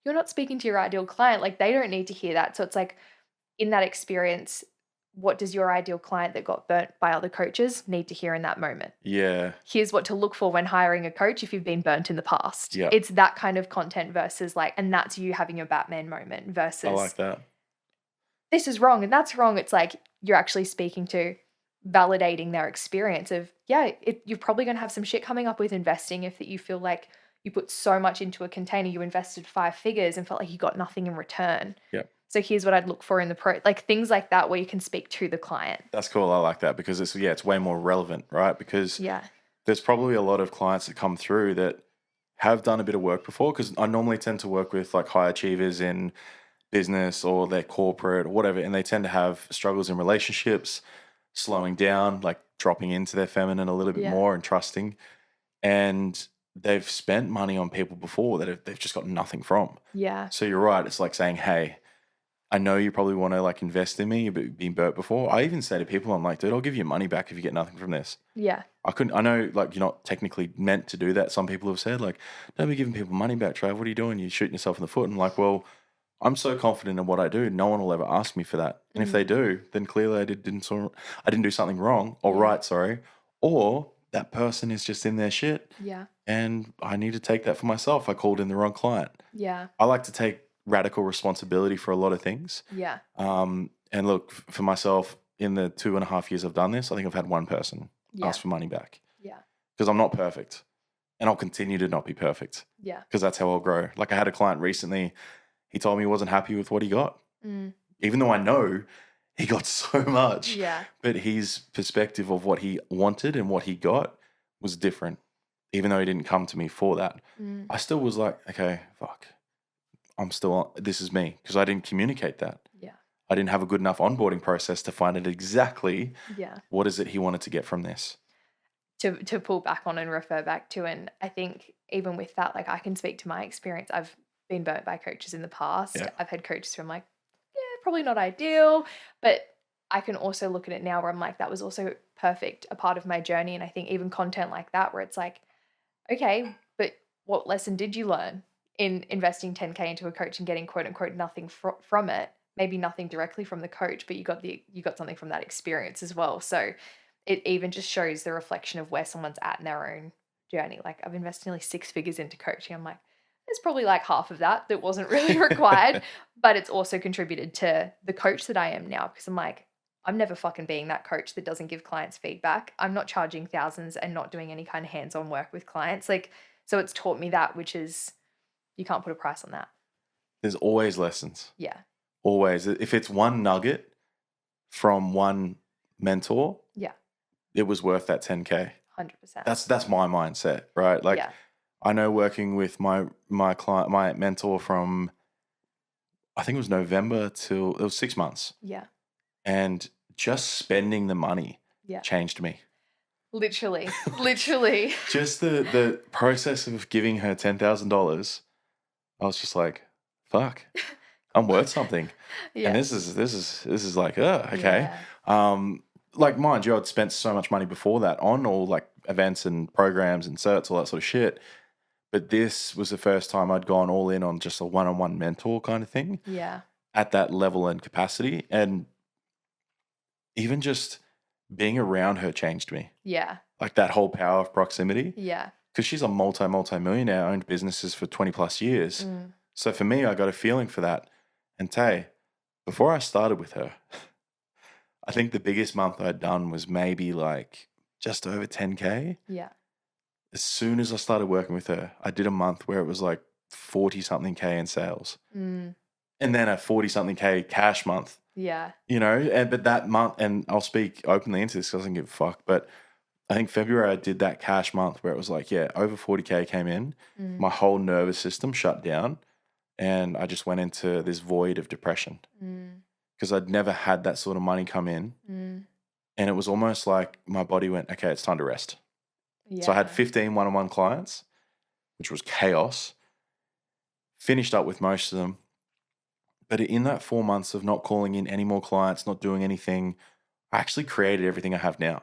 you're not speaking to your ideal client. Like they don't need to hear that. So it's like in that experience, what does your ideal client that got burnt by other coaches need to hear in that moment? Yeah. Here's what to look for when hiring a coach if you've been burnt in the past. Yeah. It's that kind of content versus like, and that's you having your Batman moment versus I like that. This is wrong and that's wrong. It's like you're actually speaking to validating their experience of, you're probably going to have some shit coming up with investing if that you feel like you put so much into a container, you invested 5 figures and felt like you got nothing in return. Yep. So here's what I'd look for in the like things like that where you can speak to the client. That's cool. I like that because it's way more relevant, right? Because there's probably a lot of clients that come through that have done a bit of work before, because I normally tend to work with like high achievers in business or their corporate or whatever, and they tend to have struggles in relationships, slowing down, like dropping into their feminine a little bit more and trusting. And they've spent money on people before that they've just got nothing from. Yeah. So you're right. It's like saying, hey, I know you probably want to like invest in me. You've been burnt before. I even say to people, I'm like, dude, I'll give you money back if you get nothing from this. Yeah. I know like you're not technically meant to do that. Some people have said like, don't be giving people money back, Trav. What are you doing? You're shooting yourself in the foot. And I'm like, well, I'm so confident in what I do. No one will ever ask me for that. And if they do, then clearly I didn't do something wrong or right. Sorry. Or that person is just in their shit. Yeah. And I need to take that for myself. I called in the wrong client. Yeah. I like to take radical responsibility for a lot of things. Yeah. And look, for myself, in the 2.5 years I've done this, I think I've had one person ask for money back. Yeah. Because I'm not perfect. And I'll continue to not be perfect. Yeah. Because that's how I'll grow. Like I had a client recently, he told me he wasn't happy with what he got. Even though I know he got so much. Yeah. But his perspective of what he wanted and what he got was different. Even though he didn't come to me for that. I still was like, okay, fuck. I'm still on, this is me, because I didn't communicate that. Yeah. I didn't have a good enough onboarding process to find out exactly what is it he wanted to get from this. To pull back on and refer back to. And I think even with that, like I can speak to my experience. I've been burnt by coaches in the past. Yeah. I've had coaches from like, probably not ideal, but I can also look at it now where I'm like, that was also perfect, a part of my journey. And I think even content like that, where it's like, okay, but what lesson did you learn in investing 10K into a coach and getting quote unquote nothing from it? Maybe nothing directly from the coach, but you got something from that experience as well. So it even just shows the reflection of where someone's at in their own journey. Like I've invested nearly 6 figures into coaching. I'm like, there's probably like half of that wasn't really required, but it's also contributed to the coach that I am now, because I'm like, I'm never fucking being that coach that doesn't give clients feedback. I'm not charging thousands and not doing any kind of hands-on work with clients. Like, so it's taught me that, which is, you can't put a price on that. There's always lessons. Yeah. Always. If it's one nugget from one mentor, it was worth that 10K. 100%. That's my mindset, right? Like I know working with my client, my mentor from, I think it was November till, it was 6 months. Yeah. And just spending the money changed me. Literally. Just the process of giving her $10,000, I was just like, fuck, I'm worth something. And this is like, okay. Yeah. Like mind you, I'd spent so much money before that on all like events and programs and certs, all that sort of shit. But this was the first time I'd gone all in on just a one-on-one mentor kind of thing. Yeah. at that level and capacity. And even just being around her changed me. Yeah. Like that whole power of proximity. Yeah. Because she's a multi-millionaire, owned businesses for 20 plus years. So for me, I got a feeling for that. And Tay, before I started with her, I think the biggest month I'd done was maybe like just over 10K. Yeah. As soon as I started working with her, I did a month where it was like 40 something K in sales. And then a 40 something K cash month. Yeah. You know, but that month, and I'll speak openly into this because I don't give a fuck, but I think February I did that cash month where it was like, yeah, over 40K came in. My whole nervous system shut down and I just went into this void of depression because I'd never had that sort of money come in. And it was almost like my body went, okay, it's time to rest. Yeah. So I had 15 one-on-one clients, which was chaos. Finished up with most of them. But in that 4 months of not calling in any more clients, not doing anything, I actually created everything I have now.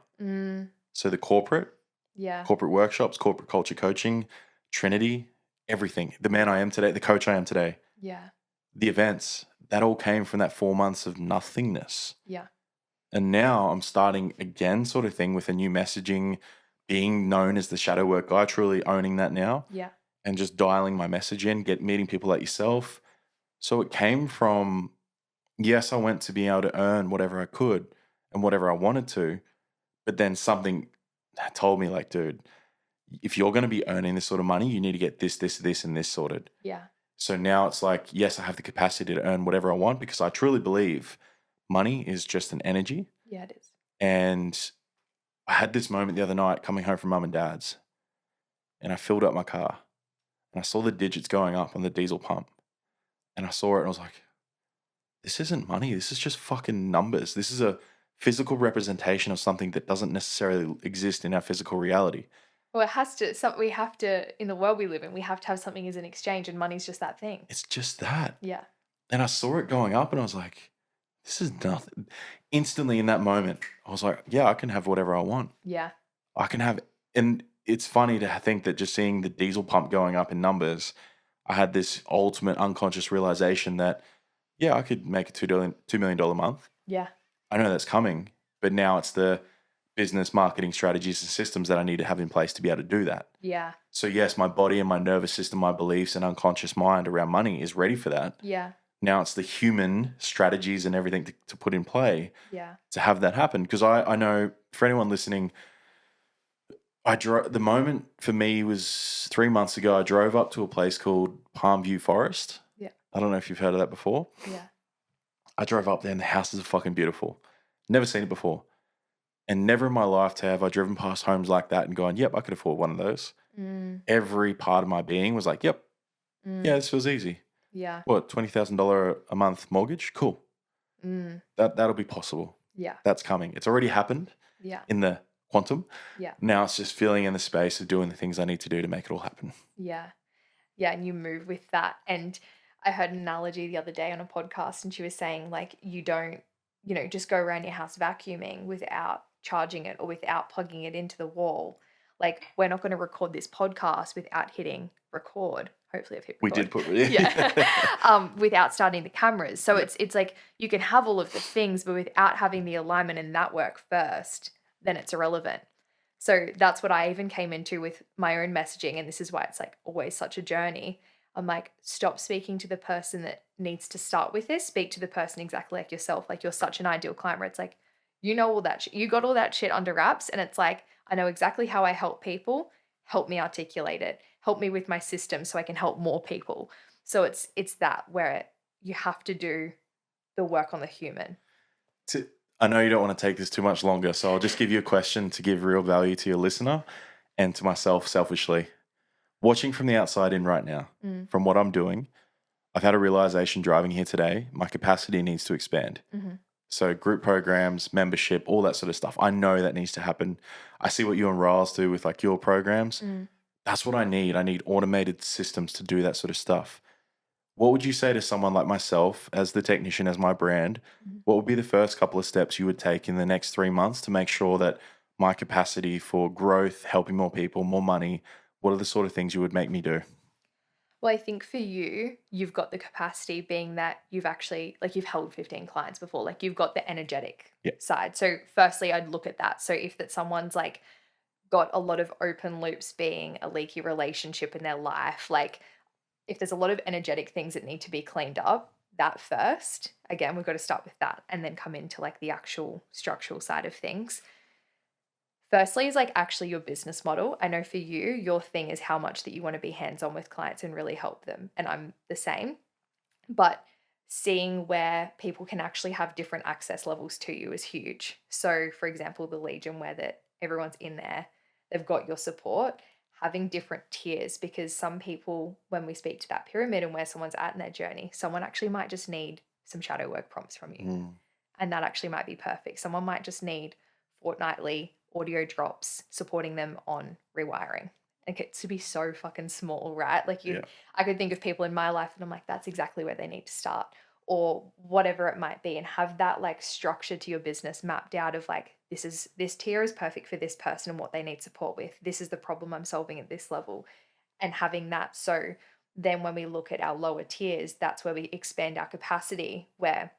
So the corporate workshops, corporate culture coaching, Trinity, everything. The man I am today, the coach I am today. Yeah. The events, that all came from that 4 months of nothingness. Yeah. And now I'm starting again sort of thing with a new messaging, being known as the shadow work guy, truly owning that now. Yeah. And just dialing my message in, meeting people like yourself. So it came from, yes, I went to be able to earn whatever I could and whatever I wanted to, but then something told me like, dude, if you're going to be earning this sort of money, you need to get this, this, this, and this sorted. Yeah. So now it's like, yes, I have the capacity to earn whatever I want because I truly believe money is just an energy. Yeah, it is. And I had this moment the other night coming home from mum and dad's and I filled up my car and I saw the digits going up on the diesel pump and I saw it and I was like, this isn't money. This is just fucking numbers. This is a physical representation of something that doesn't necessarily exist in our physical reality. Well, it has to, we have to, in the world we live in, we have to have something as an exchange and money's just that thing. It's just that. Yeah. And I saw it going up and I was like, this is nothing. Instantly in that moment, I was like, yeah, I can have whatever I want. Yeah. I can have, and it's funny to think that just seeing the diesel pump going up in numbers, I had this ultimate unconscious realization that, yeah, I could make a $2 million month. Yeah. I know that's coming, but now it's the business marketing strategies and systems that I need to have in place to be able to do that. Yeah. So yes, my body and my nervous system, my beliefs and unconscious mind around money is ready for that. Yeah. Now it's the human strategies and everything to put in play to have that happen. Because I know for anyone listening, the moment for me was 3 months ago. I drove up to a place called Palm View Forest. Yeah. I don't know if you've heard of that before. Yeah. I drove up there and the houses are fucking beautiful. Never seen it before. And never in my life have I driven past homes like that and gone, yep, I could afford one of those. Every part of my being was like, yep, yeah, this feels easy. Yeah. What, $20,000 a month mortgage? Cool. That'll be possible. Yeah. That's coming. It's already happened. Yeah. In the quantum. Yeah. Now it's just filling in the space of doing the things I need to do to make it all happen. Yeah. Yeah. And you move with that. And I heard an analogy the other day on a podcast and she was saying like, you don't, just go around your house vacuuming without charging it or without plugging it into the wall. Like we're not going to record this podcast without hitting record. Hopefully I've hit record. We did put without starting the cameras. So it's like you can have all of the things, but without having the alignment and that work first, then it's irrelevant. So that's what I even came into with my own messaging. And this is why it's like always such a journey. I'm like, stop speaking to the person that needs to start with this. Speak to the person exactly like yourself. Like you're such an ideal client where it's like, all that you got all that shit under wraps. And it's like, I know exactly how I help people. Help me articulate it. Help me with my system so I can help more people. So it's that where you have to do the work on the human. I know you don't want to take this too much longer, so I'll just give you a question to give real value to your listener and to myself selfishly. Watching from the outside in right now, from what I'm doing, I've had a realization driving here today, my capacity needs to expand. So group programs, membership, all that sort of stuff. I know that needs to happen. I see what you and Riles do with like your programs. That's what I need. I need automated systems to do that sort of stuff. What would you say to someone like myself as the technician, as my brand? What would be the first couple of steps you would take in the next 3 months to make sure that my capacity for growth, helping more people, more money, what are the sort of things you would make me do? Well, I think for you, you've got the capacity being that you've actually, like, you've held 15 clients before, like you've got the energetic Yeah. side. So firstly, I'd look at that. So if that someone's like got a lot of open loops being a leaky relationship in their life, like if there's a lot of energetic things that need to be cleaned up, that first, again, we've got to start with that and then come into like the actual structural side of things. Firstly is like actually your business model. I know for you, your thing is how much that you want to be hands-on with clients and really help them. And I'm the same. But seeing where people can actually have different access levels to you is huge. So for example, the Legion, where that everyone's in there, they've got your support, having different tiers, because some people, when we speak to that pyramid and where someone's at in their journey, someone actually might just need some shadow work prompts from you. Mm. And that actually might be perfect. Someone might just need fortnightly audio drops supporting them on rewiring. Like, it to be so fucking small, right? Like Yeah. I could think of people in my life and I'm like, that's exactly where they need to start, or whatever it might be, and have that like structure to your business mapped out of like, this tier is perfect for this person and what they need support with. This is the problem I'm solving at this level, and having that. So then when we look at our lower tiers, that's where we expand our capacity, where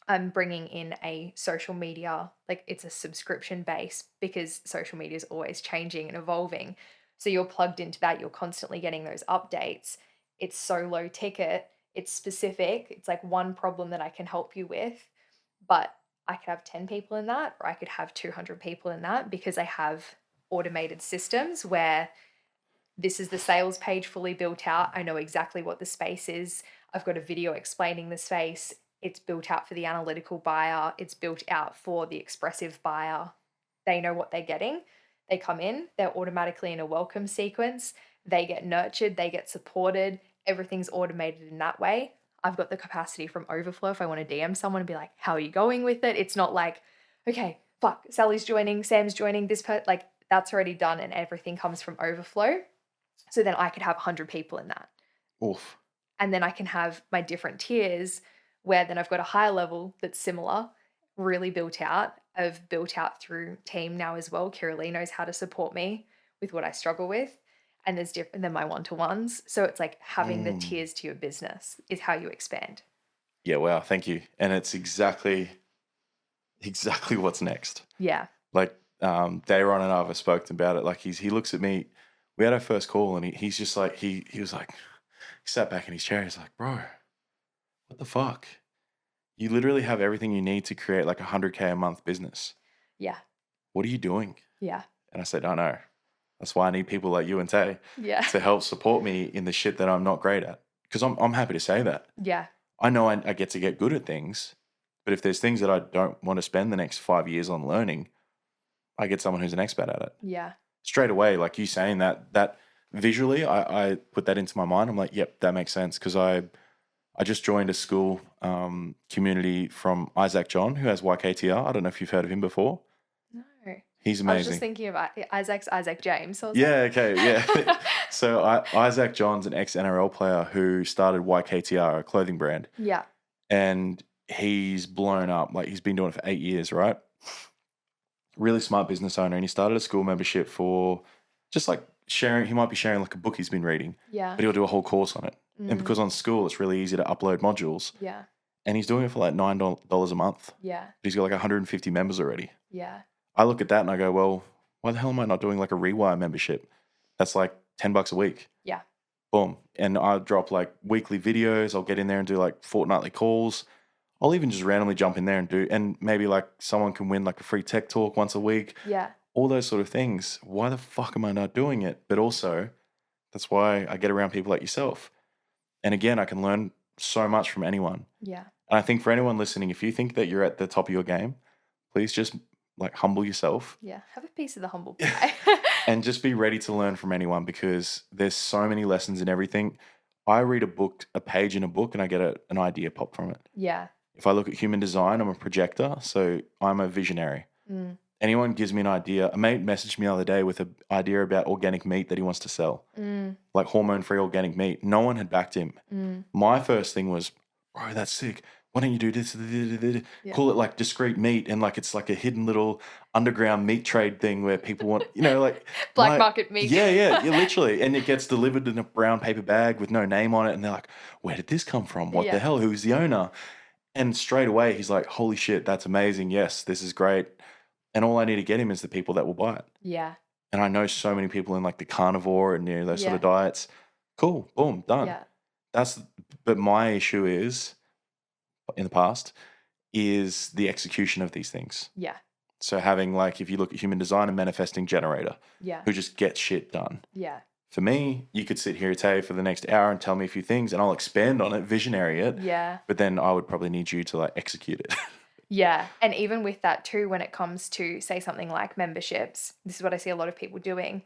I'm bringing in a social media, like it's a subscription base, because social media is always changing and evolving. So you're plugged into that, you're constantly getting those updates. It's so low ticket, it's specific, it's like one problem that I can help you with, but I could have 10 people in that, or I could have 200 people in that, because I have automated systems where this is the sales page fully built out. I know exactly what the space is. I've got a video explaining the space. It's built out for the analytical buyer. It's built out for the expressive buyer. They know what they're getting. They come in, they're automatically in a welcome sequence. They get nurtured, they get supported. Everything's automated in that way. I've got the capacity from overflow if I want to DM someone and be like, how are you going with it? It's not like, okay, fuck, Sally's joining, Sam's joining, like that's already done, and everything comes from overflow. So then I could have 100 people in that. Oof. And then I can have my different tiers, where then I've got a higher level that's similar, really built out. I've built out through team now as well. Kiralee knows how to support me with what I struggle with. And there's different than my one-to-ones. So it's like having the tiers to your business is how you expand. Yeah, wow, thank you. And it's exactly what's next. Yeah. Like, Dayron and I have spoken about it. Like, he looks at me. We had our first call, and he's just like, he was like, he sat back in his chair. He's like, bro, what the fuck? You literally have everything you need to create like $100K a month business. Yeah. What are you doing? Yeah. And I said, I know. That's why I need people like you and Tay to help support me in the shit that I'm not great at. Because I'm happy to say that. Yeah. I know I get to get good at things, but if there's things that I don't want to spend the next 5 years on learning, I get someone who's an expert at it. Yeah. Straight away, like you saying that visually, I put that into my mind. I'm like, yep, that makes sense. Because I just joined a school community from Isaac John, who has YKTR. I don't know if you've heard of him before. No. He's amazing. I was just thinking about Isaac James. So Okay, yeah. So Isaac John's an ex-NRL player who started YKTR, a clothing brand. Yeah. And he's blown up. Like, he's been doing it for 8 years, right? Really smart business owner. And he started a school membership for just like sharing. He might be sharing like a book he's been reading. Yeah. But he'll do a whole course on it. And because on school, it's really easy to upload modules. Yeah. And he's doing it for like $9 a month. Yeah. But he's got like 150 members already. Yeah. I look at that and I go, well, why the hell am I not doing like a Rewire membership? That's like $10 a week. Yeah. Boom. And I drop like weekly videos. I'll get in there and do like fortnightly calls. I'll even just randomly jump in there and maybe like someone can win like a free tech talk once a week. Yeah. All those sort of things. Why the fuck am I not doing it? But also, that's why I get around people like yourself. And again, I can learn so much from anyone. Yeah. And I think for anyone listening, if you think that you're at the top of your game, please just like humble yourself. Yeah. Have a piece of the humble pie. And just be ready to learn from anyone, because there's so many lessons in everything. I read a page in a book, and I get an idea pop from it. Yeah. If I look at human design, I'm a projector, so I'm a visionary. Anyone gives me an idea. A mate messaged me the other day with an idea about organic meat that he wants to sell, like hormone-free organic meat. No one had backed him. My first thing was, bro, that's sick. why don't you do this? Yeah. Call it like discreet meat, and like it's like a hidden little underground meat trade thing where people want, you know, like Black market meat. Yeah, literally, and it gets delivered in a brown paper bag with no name on it, and they're like, where did this come from? What the Yeah. hell? Who's the owner? And straight away, he's like, holy shit, that's amazing. Yes, this is great. And all I need to get him is the people that will buy it. Yeah. And I know so many people in like the carnivore and, you know, those sort Yeah. of diets. Cool, boom, done. Yeah. But my issue is, in the past, is the execution of these things. Yeah. So having, like, if you look at human design, a manifesting generator Yeah. who just gets shit done. Yeah. For me, you could sit here, Tay, for the next hour and tell me a few things and I'll expand on it, visionary it. Yeah. But then I would probably need you to like execute it. Yeah. And even with that too, when it comes to, say, something like memberships, this is what I see a lot of people doing.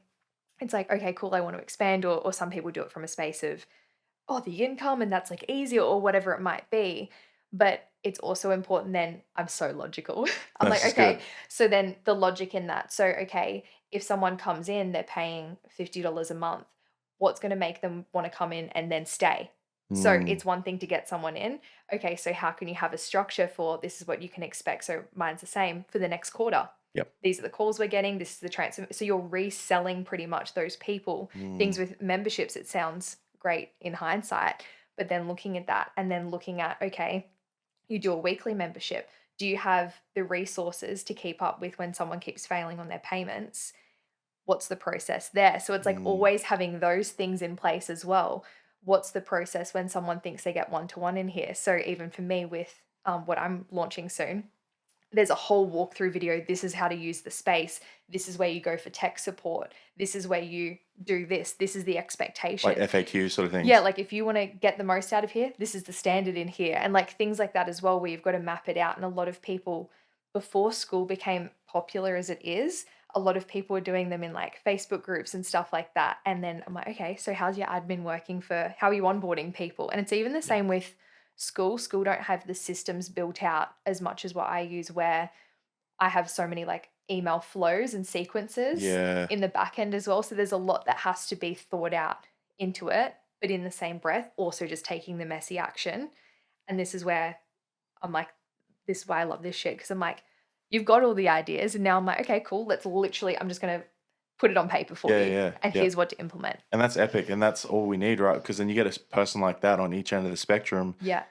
It's like, okay, cool, I want to expand, or some people do it from a space of, oh, the income, and that's like easier, or whatever it might be. But it's also important then, I'm so logical. I'm This like, is okay, good. so then the logic in that. So, okay, if someone comes in, they're paying $50 a month, what's going to make them want to come in and then stay? So it's one thing to get someone in. Okay, so how can you have a structure for, this is what you can expect? So mine's the same for the next quarter. Yep. These are the calls we're getting. This is the transfer. So you're reselling pretty much those people. Things with memberships, it sounds great in hindsight, but then looking at that and then looking at, okay, you do a weekly membership. Do you have the resources to keep up with when someone keeps failing on their payments? What's the process there? So it's like always having those things in place as well. What's the process when someone thinks they get one-to-one in here? So even for me with what I'm launching soon, there's a whole walkthrough video. This is how to use the space. This is where you go for tech support. This is where you do this. This is the expectation. Like FAQ sort of things. Yeah, like if you want to get the most out of here, this is the standard in here. And like things like that as well, where you've got to map it out. And a lot of people, before school became popular as it is, a lot of people were doing them in like Facebook groups and stuff like that. And then I'm like, okay, so how's your admin working for, how are you onboarding people? And it's even the same with school. School don't have the systems built out as much as what I use, where I have so many like email flows and sequences in the back end as well. So there's a lot that has to be thought out into it, but in the same breath, also just taking the messy action. And this is where I'm like, this is why I love this shit. Cause I'm like, you've got all the ideas. And now I'm like, okay, cool. Let's literally, I'm just going to put it on paper for you. And here's what to implement. And that's epic. And that's all we need, right? Because then you get a person like that on each end of the spectrum. Yeah.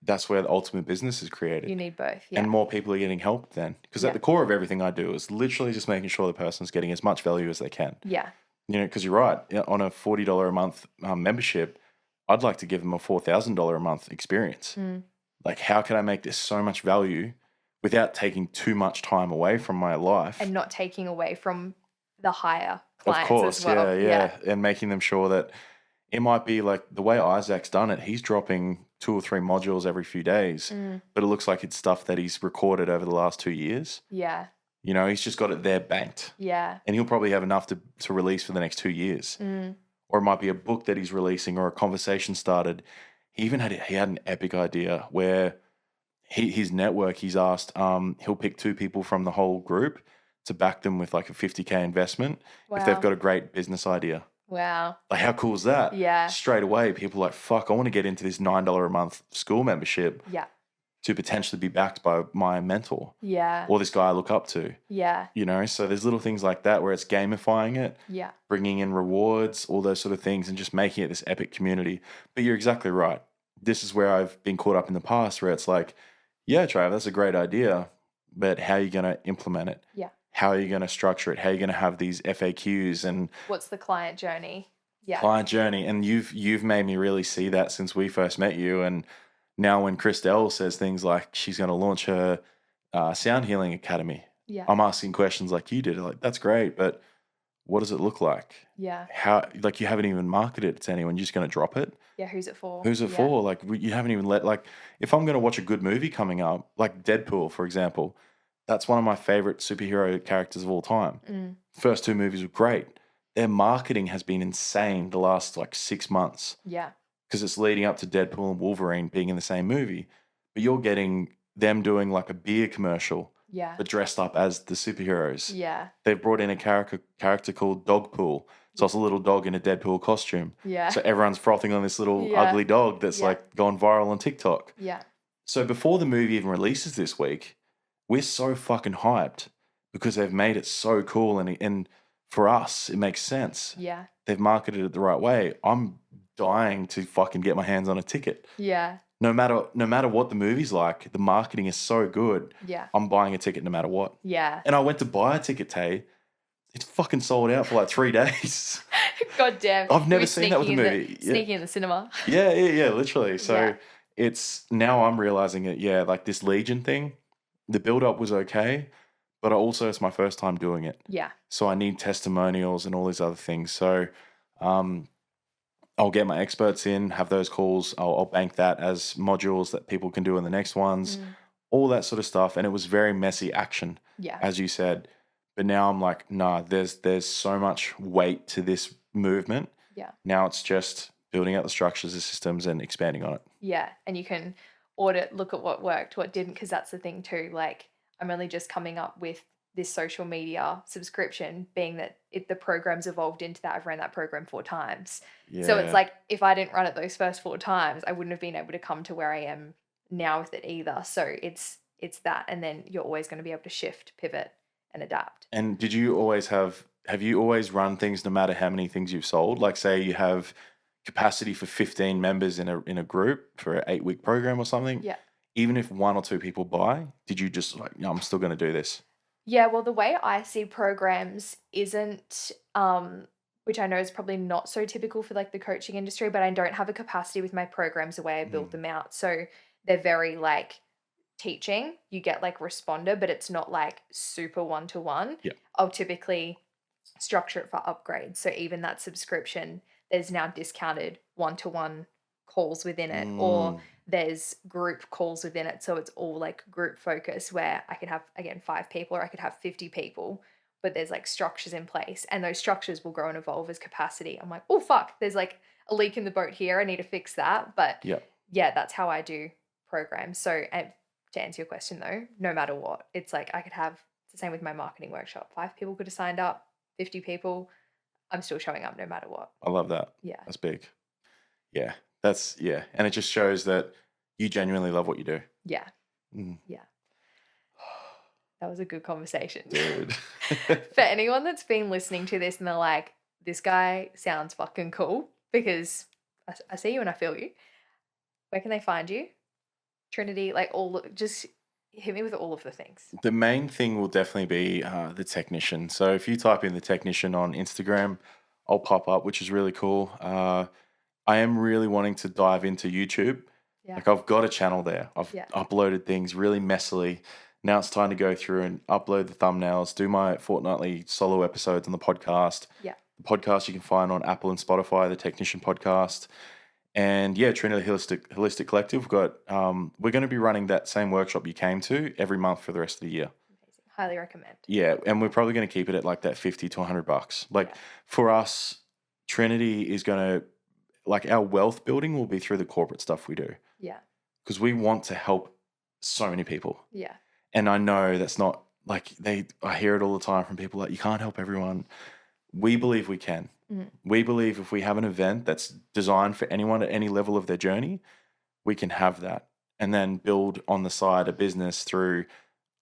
That's where the ultimate business is created. You need both. Yeah. And more people are getting help then. Because at the core of everything I do is literally just making sure the person's getting as much value as they can. Yeah. You know, because you're right. On a $40 a month membership, I'd like to give them a $4,000 a month experience. Like, how can I make this so much value without taking too much time away from my life? And not taking away from the higher clients of course, as well. Yeah. And making them sure that it might be like the way Isaac's done it, he's dropping 2 or 3 modules every few days, but it looks like it's stuff that he's recorded over the last 2 years. Yeah. You know, he's just got it there banked. Yeah. And he'll probably have enough to release for the next 2 years. Or it might be a book that he's releasing or a conversation started. He had an epic idea where his network, he's asked, he'll pick 2 people from the whole group to back them with like a $50K investment if they've got a great business idea. Wow. Like, how cool is that? Yeah. Straight away, people are like, fuck, I want to get into this $9 a month school membership to potentially be backed by my mentor. Yeah. Or this guy I look up to. Yeah. You know, so there's little things like that where it's gamifying it. Yeah. Bringing in rewards, all those sort of things, and just making it this epic community. But you're exactly right. This is where I've been caught up in the past where it's like, yeah, Trav, that's a great idea, but how are you going to implement it? Yeah. How are you going to structure it? How are you going to have these FAQs and what's the client journey? Yeah. Client journey. And you've made me really see that since we first met you. And now when Christelle says things like she's going to launch her sound healing academy, I'm asking questions like you did. Like, that's great, but what does it look like? Yeah. How, like, you haven't even marketed it to anyone. You're just going to drop it. Yeah. Who's it for? Who's it for? Like, you haven't even like, if I'm going to watch a good movie coming up, like Deadpool, for example, that's one of my favorite superhero characters of all time. First 2 movies were great. Their marketing has been insane the last like 6 months. Yeah. Because it's leading up to Deadpool and Wolverine being in the same movie. But you're getting them doing like a beer commercial. Yeah. But dressed up as the superheroes. Yeah. They've brought in a character called Dogpool. So it's a little dog in a Deadpool costume. Yeah. So everyone's frothing on this little ugly dog that's like gone viral on TikTok. Yeah. So before the movie even releases this week, we're so fucking hyped because they've made it so cool, and for us it makes sense. Yeah. They've marketed it the right way. I'm dying to fucking get my hands on a ticket. Yeah. No matter what the movie's like, the marketing is so good. Yeah. I'm buying a ticket no matter what. Yeah. And I went to buy a ticket, Tay. It's fucking sold out for like 3 days. God damn. I've never seen that with a movie. Sneaking in the cinema. Yeah, literally. So Yeah. it's now I'm realizing it. Yeah, like this Legion thing, the build up was okay, but also it's my first time doing it. Yeah. So I need testimonials and all these other things. So I'll get my experts in, have those calls. I'll bank that as modules that people can do in the next ones, all that sort of stuff. And it was very messy action, Yeah. as you said. But now I'm like, nah, there's so much weight to this movement. Yeah. Now it's just building out the structures, the systems, and expanding on it. Yeah. And you can audit, look at what worked, what didn't, because that's the thing too. Like, I'm only just coming up with this social media subscription, being that the program's evolved into that. I've ran that program 4 times. Yeah. So it's like, if I didn't run it those first 4 times, I wouldn't have been able to come to where I am now with it either. So it's that. And then you're always going to be able to shift, pivot, and adapt. And did you always have you always run things no matter how many things you've sold? Like say you have capacity for 15 members in a group for an 8-week program or something. Yeah. Even if 1 or 2 people buy, did you just like, no, I'm still going to do this? Yeah, well, the way I see programs isn't, which I know is probably not so typical for like the coaching industry, but I don't have a capacity with my programs the way I build them out. So they're very like teaching. You get like responder, but it's not like super one-to-one. Yeah. I'll typically structure it for upgrades. So even that subscription, there's now discounted one-to-one calls within it, or there's group calls within it. So it's all like group focus where I could have, again, 5 people or I could have 50 people, but there's like structures in place, and those structures will grow and evolve as capacity. I'm like, oh, fuck, there's like a leak in the boat here. I need to fix that. But yeah, that's how I do programs. So, and to answer your question though, no matter what, it's like I could have, it's the same with my marketing workshop. 5 people could have signed up, 50 people, I'm still showing up no matter what. I love that. Yeah. That's big. Yeah. And it just shows that you genuinely love what you do. Yeah. Yeah. That was a good conversation. Dude. For anyone that's been listening to this and they're like, this guy sounds fucking cool, because I see you and I feel you. Where can they find you? Trinity, like just hit me with all of the things. The main thing will definitely be the technician. So if you type in the technician on Instagram, I'll pop up, which is really cool. I am really wanting to dive into YouTube. Yeah. Like I've got a channel there. I've uploaded things really messily. Now it's time to go through and upload the thumbnails, do my fortnightly solo episodes on the podcast. Yeah. The podcast you can find on Apple and Spotify, the Technician Podcast. And yeah, Trinity Holistic Collective. We've got we're going to be running that same workshop you came to every month for the rest of the year. Amazing. Highly recommend. Yeah, and we're probably going to keep it at like that $50 to $100. Like for us, Trinity is going to, like, our wealth building will be through the corporate stuff we do. Yeah. Because we want to help so many people. Yeah. And I know that's not like I hear it all the time from people like, you can't help everyone. We believe we can. We believe if we have an event that's designed for anyone at any level of their journey, we can have that and then build on the side a business through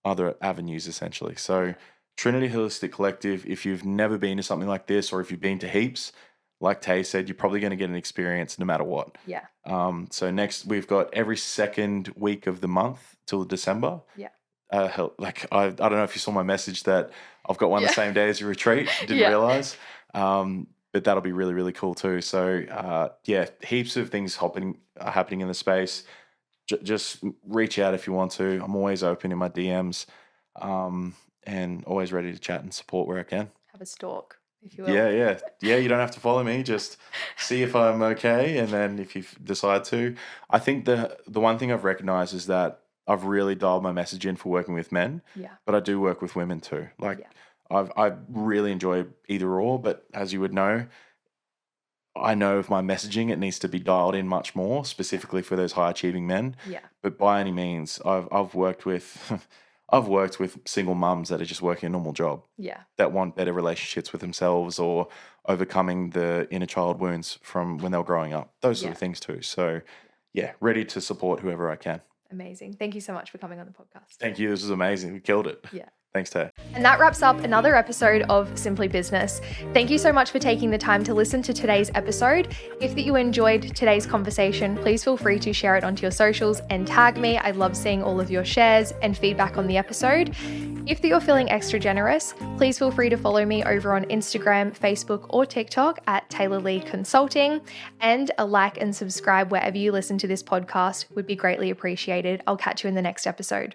other avenues, essentially. So Trinity Holistic Collective, if you've never been to something like this, or if you've been to heaps, like Tay said, you're probably going to get an experience no matter what. Yeah. So next we've got every second week of the month till December. Yeah. Like I don't know if you saw my message that I've got one the same day as your retreat. Didn't realize. But that'll be really, really cool too. So heaps of things happening in the space. Just reach out if you want to. I'm always open in my DMs, and always ready to chat and support where I can. Have a stalk, if you will. Yeah. You don't have to follow me. Just see if I'm okay, and then if you decide to. I think the one thing I've recognized is that I've really dialed my message in for working with men. Yeah. But I do work with women too. I really enjoy either or, but as you would know, I know if my messaging, it needs to be dialed in much more, specifically for those high achieving men. Yeah. But by any means, I've worked with I've worked with single mums that are just working a normal job. Yeah. That want better relationships with themselves or overcoming the inner child wounds from when they were growing up. Those sort of things too. So yeah, ready to support whoever I can. Amazing. Thank you so much for coming on the podcast. Thank you. This was amazing. We killed it. Yeah. Thanks, Tay. And that wraps up another episode of Simply Business. Thank you so much for taking the time to listen to today's episode. If you enjoyed today's conversation, please feel free to share it onto your socials and tag me. I love seeing all of your shares and feedback on the episode. If you're feeling extra generous, please feel free to follow me over on Instagram, Facebook, or TikTok at Taylor Lee Consulting. And a like and subscribe wherever you listen to this podcast would be greatly appreciated. I'll catch you in the next episode.